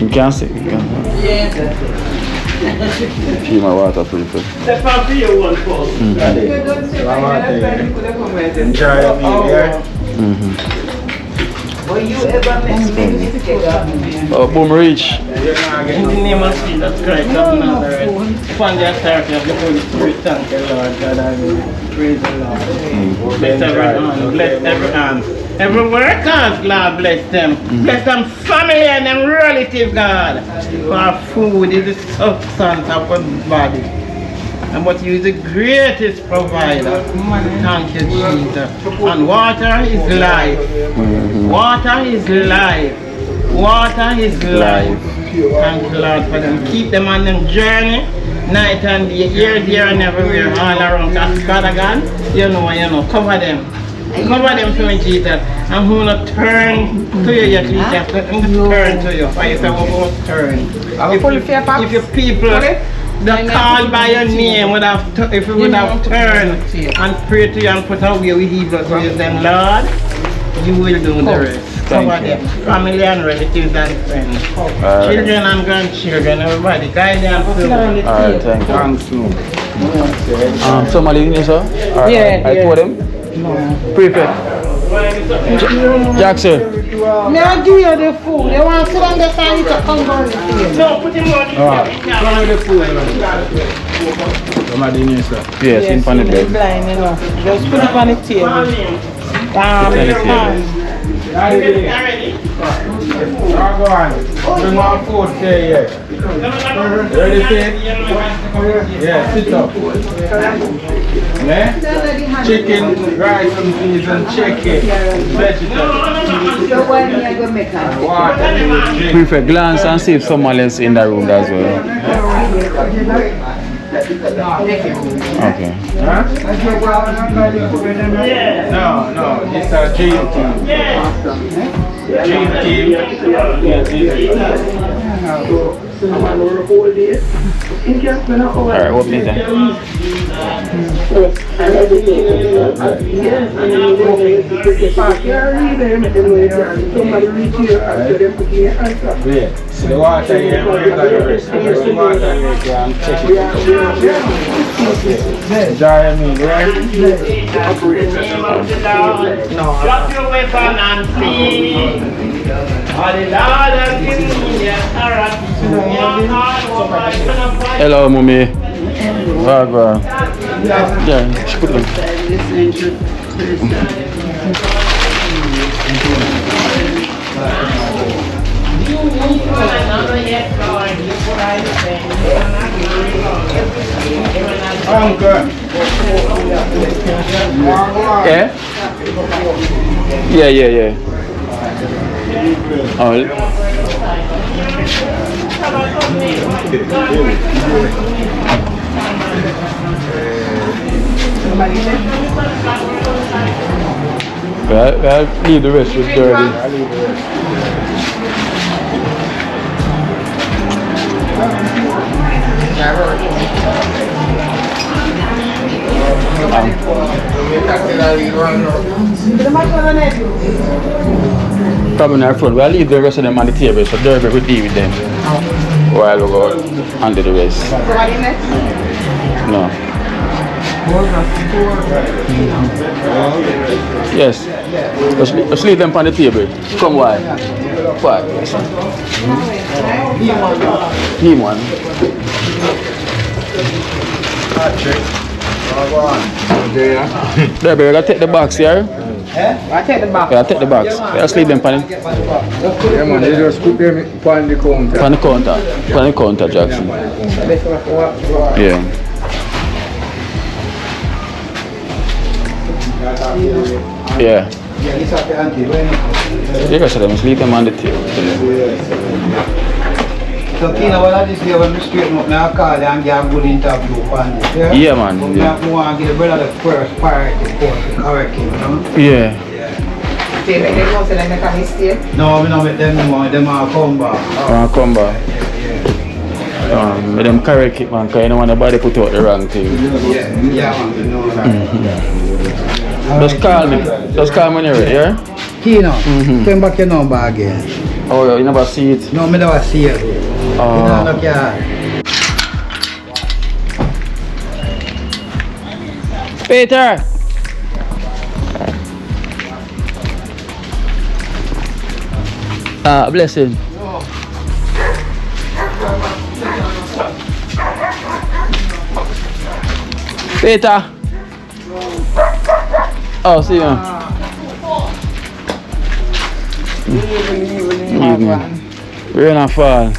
You can see. Keep my water filter. Enjoy your meal, yeah? But you ever make me Oh, boom, reach. In the name of Jesus Christ of Nazareth, upon the authority of the Holy Spirit, thank you, Lord God, I praise the Lord. Bless everyone, bless every hand. Every workers, Lord, bless them. Bless them family and them relative, God. For food is the substance of our body. And but you is the greatest provider. Thank you, Jesus. And water is life. Water is life. Water is life. Thank you, Lord, for them. Keep them on them journey, night and day, here, there, and everywhere, all around. Because God again, you know, cover them. Cover them for me, Jesus. And who not turn to you yet, Jesus. Let them turn to you. For you say, we won't turn. If your people that called by your name would have, if you would have turned and prayed to you and put away with evil ways, then Lord, you will do the rest. Cover them, family and relatives and friends, children and grandchildren, everybody, guide them. Alright, thank you. Somebody in here, sir? Yeah, I told them? Prefect. Jackson. May I give you the food? They want to sit on the side to come on the table. No, put him on the Somebody in here, sir. Yes, in front of They're them. blind, you know. Just put it on the table. Ready? Go on. Bring one food here. Ready, sit? Yeah, sit up. Yeah? Chicken, rice and peas and chicken. Vegetables. Water. Prefect, glance and see if someone else in the room as well. Okay. Huh? No, this is a dream team. Dream team. Alright, open it then. Yeah. See the water here, we're going to rest. The water here, you can check it. Enjoy me, right? Drop your weapon and flee. All the Lord has given me the authority. Hello, mommy. Barbara. Yeah, she put them. Uncle. Yeah? Yeah. Oh. I'll leave the rest with dirty. Probably not front. We'll leave the rest of them on the table, so Derby will deal with them. While we go under the rest. No. Yes. Let's leave them on the table. Come why? Why? Him one. Derby, we gotta take the box here. I take the box. Yeah, take the box. Let's leave them on it. Yeah, man, they just put them on the counter. On the counter, Jackson. Yeah. Yeah. Yeah, so let's leave them on the table. So, Kina, what I just say when we straighten up now, call and get a good interview on this, yeah? Yeah, man. Yeah. We want to give the brother the first priority, of course, to correct him, you know? Yeah. They don't say they make a mistake? No, we don't make them more, them all come back. Come back. Let them correct it, man, because you don't want nobody put out the wrong thing. Yeah, man, you know that. Just call me. Just call me when you're ready, yeah? Kina, turn back your number again. Oh, you never see it? No, I never see it. You know, look here. Peter! Blessing. Peter. Oh, see you. Evening. Rain and fall.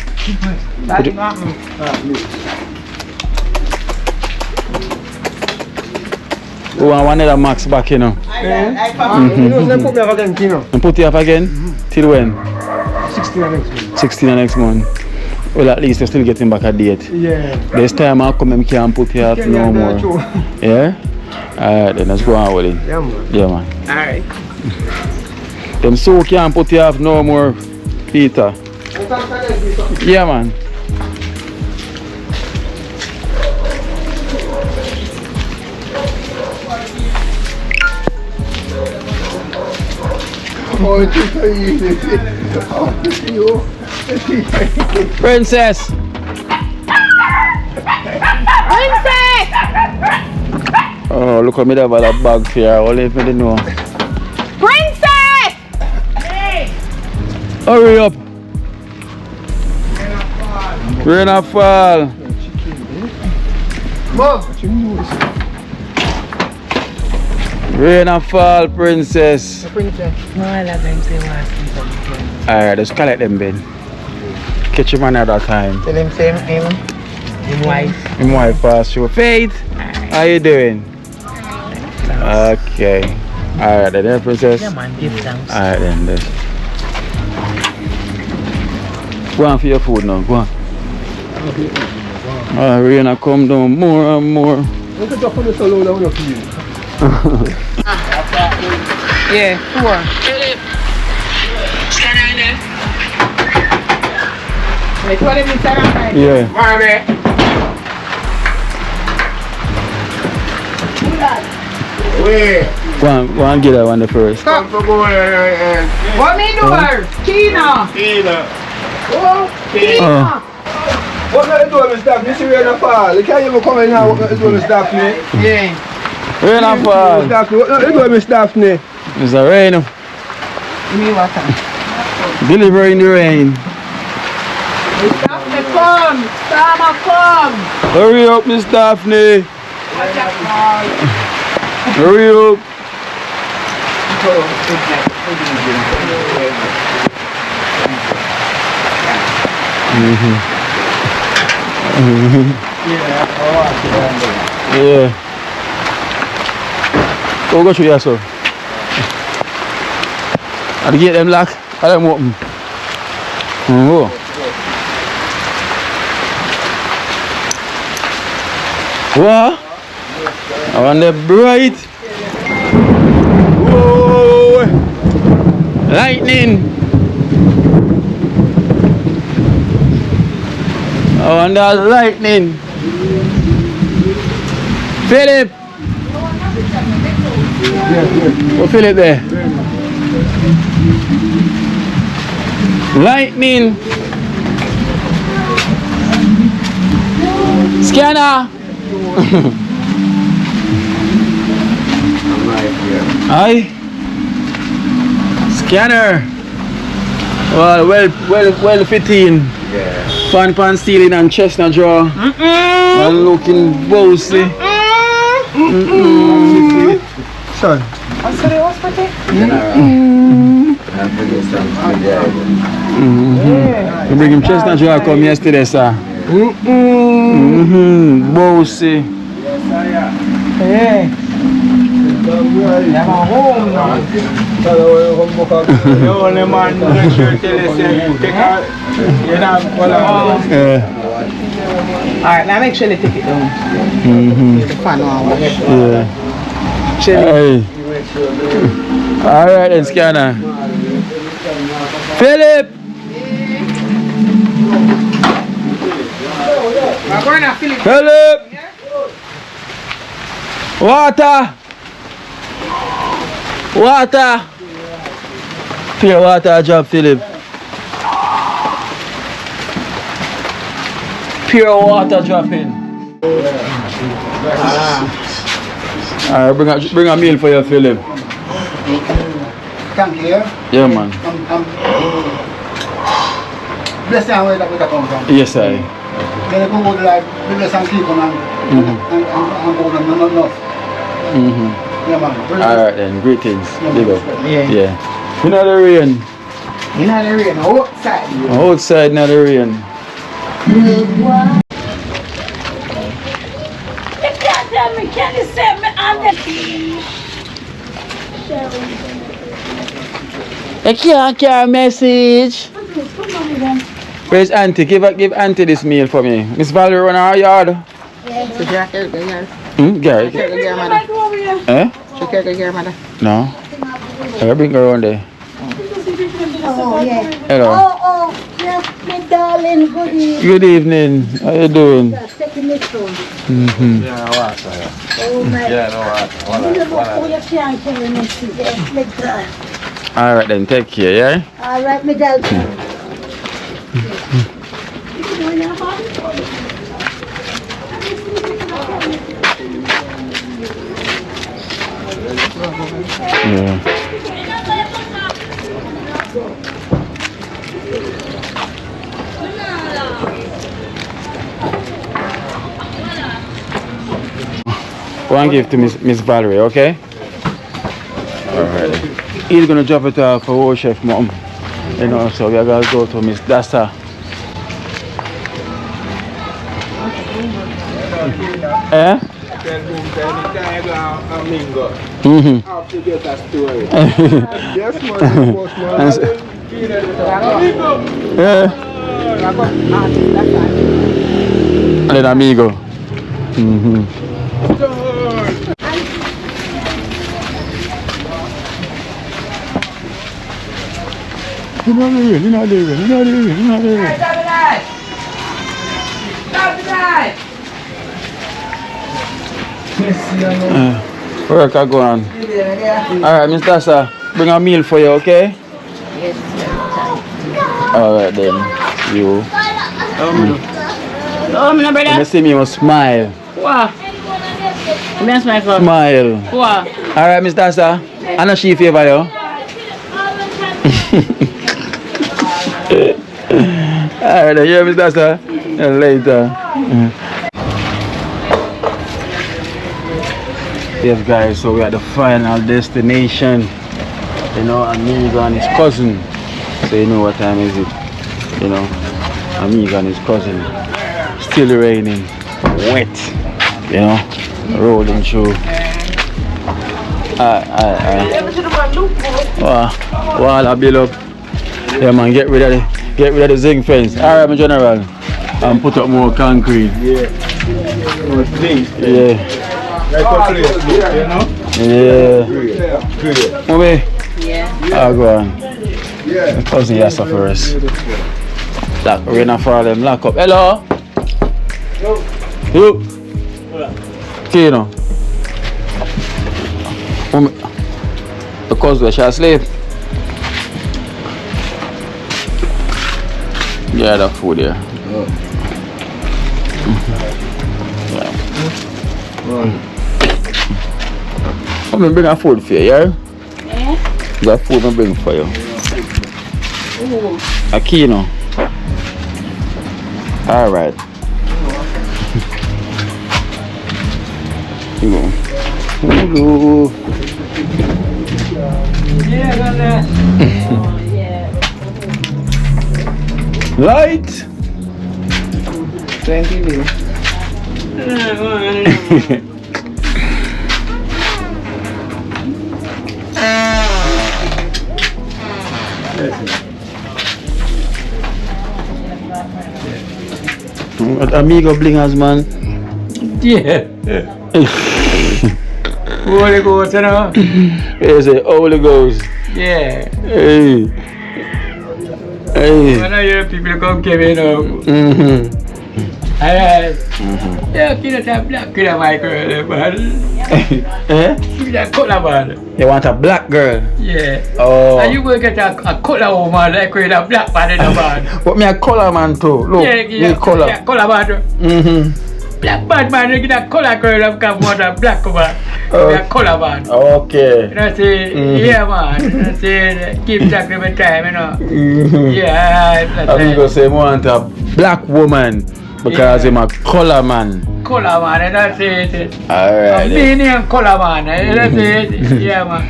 We want one other max back, you know. They put me up again, you know. And put you up again? Till when? 16 next month. 16 next month. Well, at least you're still getting back a date. Yeah. This time I'll come and can't put you up no more. Yeah? Alright, then let's go on with it. Yeah, man. Yeah, man. Alright. Them so can't put you up no more, Peter. Yeah, man. Oh, it's so easy. Princess! Princess! Oh, look at me there by that bag here. Only if you didn't know. Princess! Hey! Hurry up! Rain and fall. Rain and fall, princess. Alright, just collect them, Ben. Catch him another time. Tell him same him wife. Him wife pass through. Faith, how you doing? Okay. Alright then, princess. Yeah, man, give thanks. Alright then, this. Go on for your food now, go on. Rain will come down more and more. Yeah, 4. Wait, what did we say? Yeah. Go on, get that one the first. What me do her? Tina. Oh, Tina. What are you doing, Mr. Daphne? You see rain and fall. You can't even come in now. What are you doing, Mr. Daphne? Yeah. Rain and fall. What are you doing, Mr. Daphne? It's a rain. Me water. Delivering the rain. Daphne, come. Sama, come. Hurry up, Miss Daphne. Hurry up. Yeah. Go through here, sir. I'll get them locked. I'll let them open. Oh. What? I want the bright. Whoa! Lightning. I want that lightning. Philip. Oh, Philip there. Lightning. Scanner. Aye. Scanner. Well fitting. Yeah. Pan stealing and chestnut draw. And looking bossy. Son. What's the hospital? You bring him chestnut draw come yesterday, sir. Bossy. Yeah. I'm home now. You only man make sure tell you say take out. You know, Alright, now make sure they take it down. The fan on wash. Yeah. Hey. Alright then, Scanner. Philip! We're going to Philip. Philip! Water! Water! Pure water drop, Philip. Pure water dropping. Alright, bring a meal for you, Philip. Thank you. Yeah, man. Bless you where that we come from. Yes, I. Then I go like maybe some people and go them not enough. Yeah man. Alright then, greetings. Big up. Yeah. You know the rain. You know the rain, outside. Outside not the rain. You can't tell me, can you send me on the I can't carry a message. Where's Auntie? Give Auntie this meal for me. Miss Valerie run our yard. Gary. Eh? No. I bring her around there. Oh, yeah. Hello. Oh, yes, my darling, good evening. Good evening. How you doing? Taking this one. Yeah, what? Oh, my. Yeah, no, what? You can't carry me, yes, my darling. Alright then, take care, yeah? All right, my darling. Yeah. Go and give to Miss Valerie, okay? Alright. He's gonna drop it off for our chef mom. You know, so we are gonna go to Miss Dasta. Eh? Yes, man. Yeah. And then amigo. Work I go on. Alright, Miss Dasa, bring a meal for you, okay? Yes, Alright then. You. Oh, my brother. When you see me, you must smile. Wow. That's my fault. Smile. Wow. Alright, Miss Dasa. I know she favor you. Alright, then, yeah, Miss Dasa. Later. Yes, guys, so we're at the final destination. You know, Amigo and his cousin. So you know what time is it? You know, Amigo and his cousin. Still raining, wet. You know, rolling through. Wall a build up. Yeah, man, get rid of the zinc fence. Alright, my general. And put up more concrete. Yeah. Yeah. Yeah. Mommy. Yeah. I'll go on. My cousin has for us. Lock, rain and fall them, lock up. Hello? You? Kino? Mommy. The cousin shall sleep. Yeah, the food here. I'm gonna bring a food for you, yeah? Yeah. That food I'm bring for you. Ooh. A kino. Alright. You go. Hello. Yeah. Light. 20 minutes. What Amigo blingers, man? Yeah. Holy Ghost, you know? There's a Holy Ghost. Yeah. Hey. Hey. I know you people come give me, you know. Yeah, kid that black kid my girl, man. Eh? Give me that color, man. You want a black girl? Yeah. Oh. And you go get a color woman like with a black man in the man. But me a color man too. Look, Yeah, me color. Yeah, color man. Black man, you get a color girl and come more than black man. A color man. Okay. You know, say, yeah, man. You know, say, keep talking about time, you know. Yeah, that's Amigo say, I want a black woman Because I'm a color man. Color man, that's it. Alright. Me name color man, that's it. Yeah, man.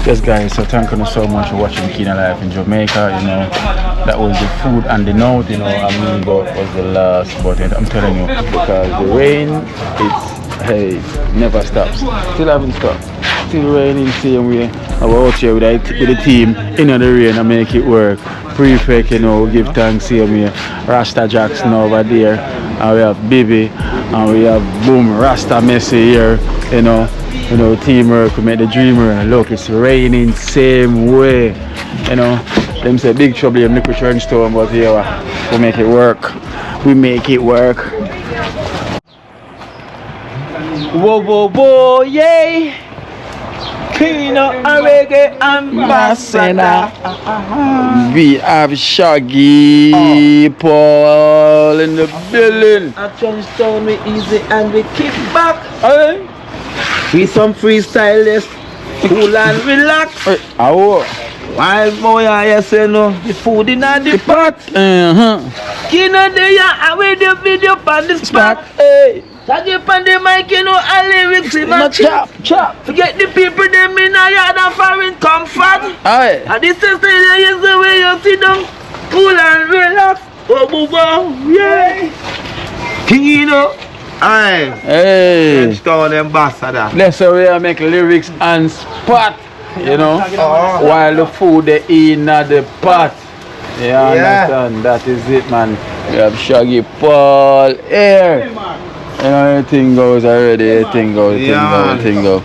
Yes guys, so thank you so much for watching Kina Life in Jamaica. You know, that was the food and the note, you know, Amigo was the last, but I'm telling you, because the rain, it never stops. Still haven't stopped. Still raining same way. I was out here with the team in the rain and make it work. Prefect, you know, give thanks same way. Rasta Jackson over there, and we have Bibi, and we have Boom Rasta Messi here, you know, teamwork, we make the dream run. Look, it's raining same way, you know. Them say big trouble in liquid trench storm, but here we make it work. We make it work. Whoa, whoa, whoa, yay! Kina and reggae ambassador. We have Shaggy Paul in the building. At Kingston we easy and we kick back. We some freestylers, cool and relax. While boy I say no, the food in the pot. Kina dey and we the video on the spot. Shaggy on the mic, you know, and lyrics in my chop. Forget the people them in a yard and foreign comfort. And this is the way you sit down, cool and relax. Oh, yeah. Kino. Hey, Kingston ambassador. That's how we make lyrics and spot, you know, while the food they in the pot. You understand? That is it, man. We have Shaggy Paul here. You know, everything goes already. Everything goes.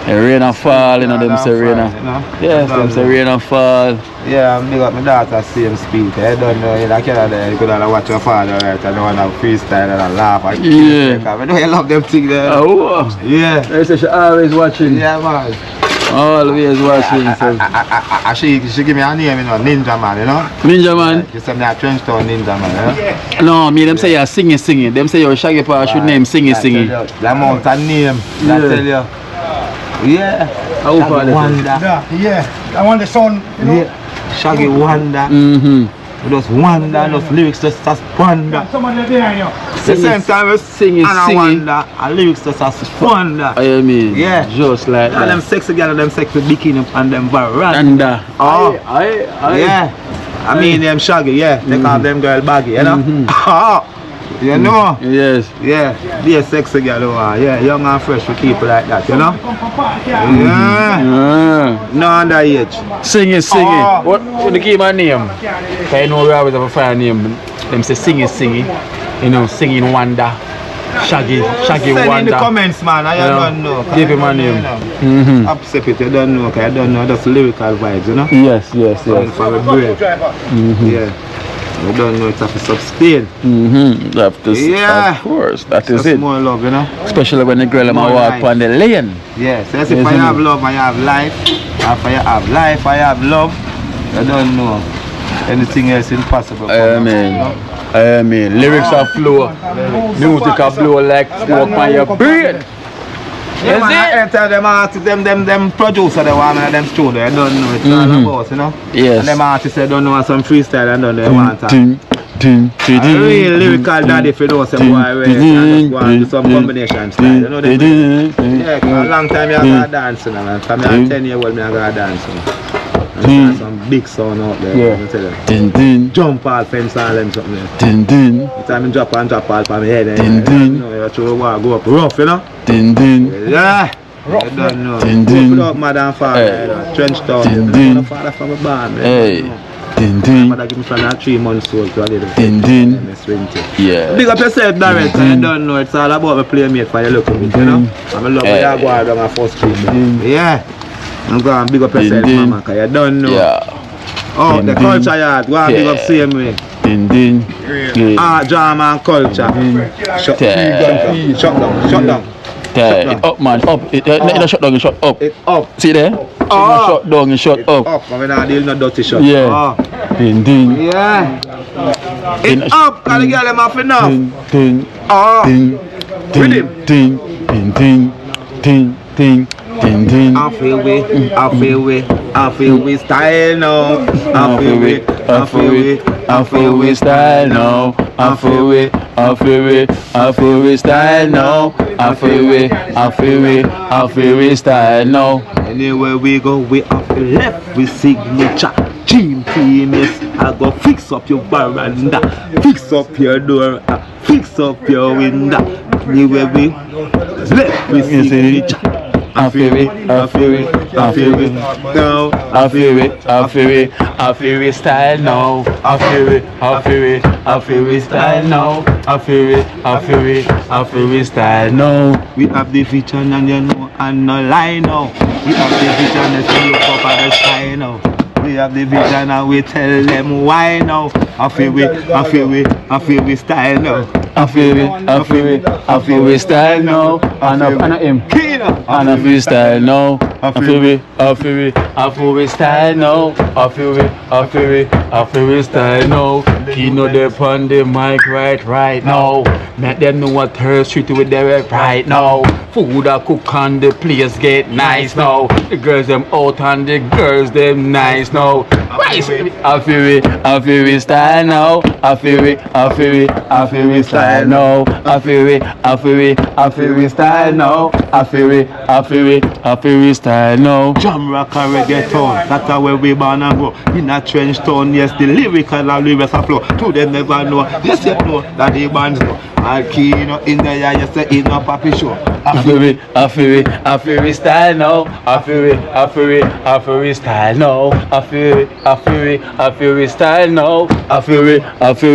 And rain and fall, you know, them say rain and yes, them say rain and fall. Yeah, I'm big up my daughter same speak. I don't know, in Canada, you could have watch your father, right? I don't want to freestyle and laugh. I know you love them things there. Oh, yeah. They say she always watching. Yeah, man. Always watching. She give me a name, you know, Ninja Man, you know? Ninja Man? You say me a Trenchtown Ninja Man, you No, know? me them say you're singing. Them say you're Shaggy Paul should name singing. The amount of name, I tell you. Yeah. Shaggy Wonder. Yeah. I want the son, you know? Yeah. Shaggy Wonder. Just wonder, just lyrics just as wonder. Somebody behind you. The same time as singing, wonder, and lyrics just as wonder. I mean, yeah, just like that. And them sexy girls, them sexy bikini and them veranda. Yeah. I mean them Shaggy, yeah. They call them girl baggy, you know. You know? Yes. Yeah. Be a sexy girl over. Yeah, young and fresh for people like that, you know? Yeah. No underage. Sing it. What do you give my name? I know we always have a fire name. Them say sing it. You know, singing wonder. Shaggy Send Wonder. in the comments, man. I don't know. Give him my name. Upset it, you don't know, because I don't know. That's lyrical vibes, you know? Yes. For a break. Yeah. I don't know, it's have to sustain. Yeah. Of course, that is it. More love, you know? Especially when the girl walk on the lane. Yes, if I have love, I have life. If I have life, I have love. I don't know. Anything else impossible. I mean, lyrics are flow. Music are flow like smoke on your brain. Yeah, man, I tell them artists, them producer, they want them studio, I don't know, it's all about, you know? Yes. And them artists, they don't know some freestyle, I don't know, they want that. A real lyrical daddy, if you know some boy, and just go and do some combination style, you know? Yeah, a long time I got dancing, man. From 10 years old, I got dancing. And some big sound out there, yeah. I tell you. Jump all fence all them something there. Every time I drop all from my head, you know, you throw go up rough, you know? Yeah. I don't know. Put up mother and father, you know, Trenchtown. My father from a barn, man. My mother give me from a 3 months old to a little. Yeah. Big up yourself, Darren, so you don't know. It's all about my playmate for your local bit, you know? I'm in love with your boy down at 1st Street. Yeah. I'm going to big up yourself, mama, because you don't know. Yeah. Oh, the culture yard, go and big up same way. Art, drama and culture. Shut down. It up, man, up. It shut down, it shut up. It up. See there? Shut down, it shut up. Up, I'm not dealing with dirty shut. Yeah. Yeah. It up, because the girl them have enough. Ding ding. I feel we style now. I feel we style now. I feel we style now. I feel we style now. Anywhere we go, we have to left with signature. Dream team is I go fix up your veranda, fix up your door, fix up your window. Anywhere we left with signature. I feel it now. I feel it style now. I feel it style now. I feel it style now. We have the vision and you know and no lie now. We have the vision and you look up at the sky now. We have the vision and we tell them why now. I feel we style now. I feel we style now. And him. And I feel style now. I feel we style now. I feel we style now. He know they on the mic right now. Make them know what her street with their right now. Food I cook on the place get nice now. The girls them out and the girls them nice now. I feel we style now. I feel we style now. I feel we style now. I feel we style now. Jam rock and reggaeton, that's where we born and grow. In a trench town, yes, the lyrical and lyrics are flow. To them never know, yes, you know that the bands know. I'll key in the air, yes, in a papi show. I feel we style now. I feel we style now. I feel we style now. I feel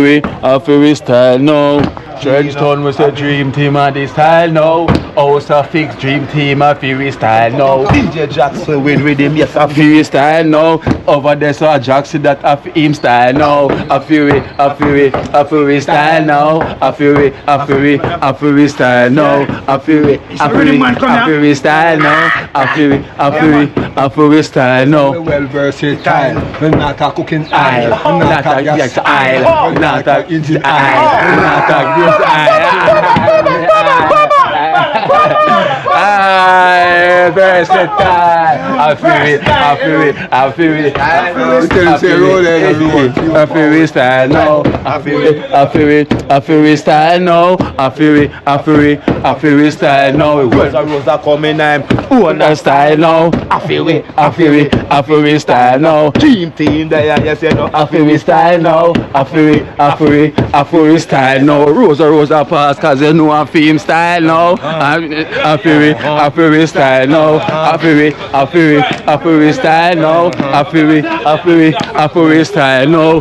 we style now. Trenchtown was a dream team and the style now. Also fix dream team, I feel we style now. DJ Jackson with rhythm, yes, I feel we style now. Over there so Jackson that I feel him style now. I feel we style now. I feel we style now. I feel we style now. I feel we style now. Well versatile, we're not a cooking aisle, we're not a gas aisle, we're not a engine aisle, we're not a goods versatile. I feel it style now. I feel it style now. I feel it style now. Rosa coming I'm on style now. I feel it style now. Dream team there, yes you know. I feel it style now. I feel it style now. Rosa pass cause you know I feel style now. I feel it style now. I feel it style now. I feel it style now.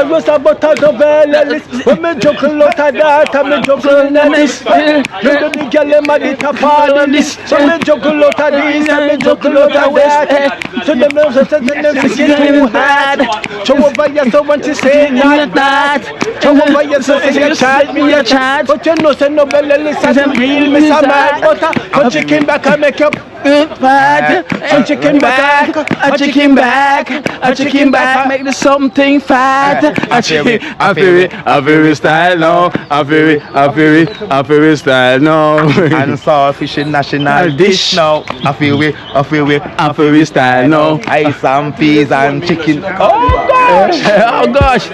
Rosa butter the vellis. When me juggle out of that, me juggle in this. You the girl in my little party. So me juggle out of this, me juggle out of that. So them knows that them get too hard. So over here so want to say not that. So over here so say you chat me a chat. But you know say no vellis as a real me some mad butter. But chicken back and make up. Bad, a chicken back, a chicken back, make the something fat. I feel it style now. I feel it style now. And saltfish in national dish now. I feel it style now. Ice and peas and chicken. Oh gosh! Oh gosh!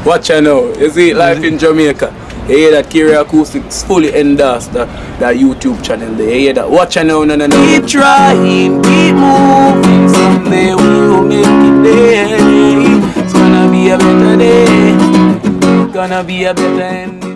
Watch you now, you see life in Jamaica. You hear that Kiri Acoustics fully endorsed that YouTube channel there. You hear that? Watch you now, no. Keep trying, keep moving. Someday we will make it there. It's gonna be a better day. It's gonna be a better end.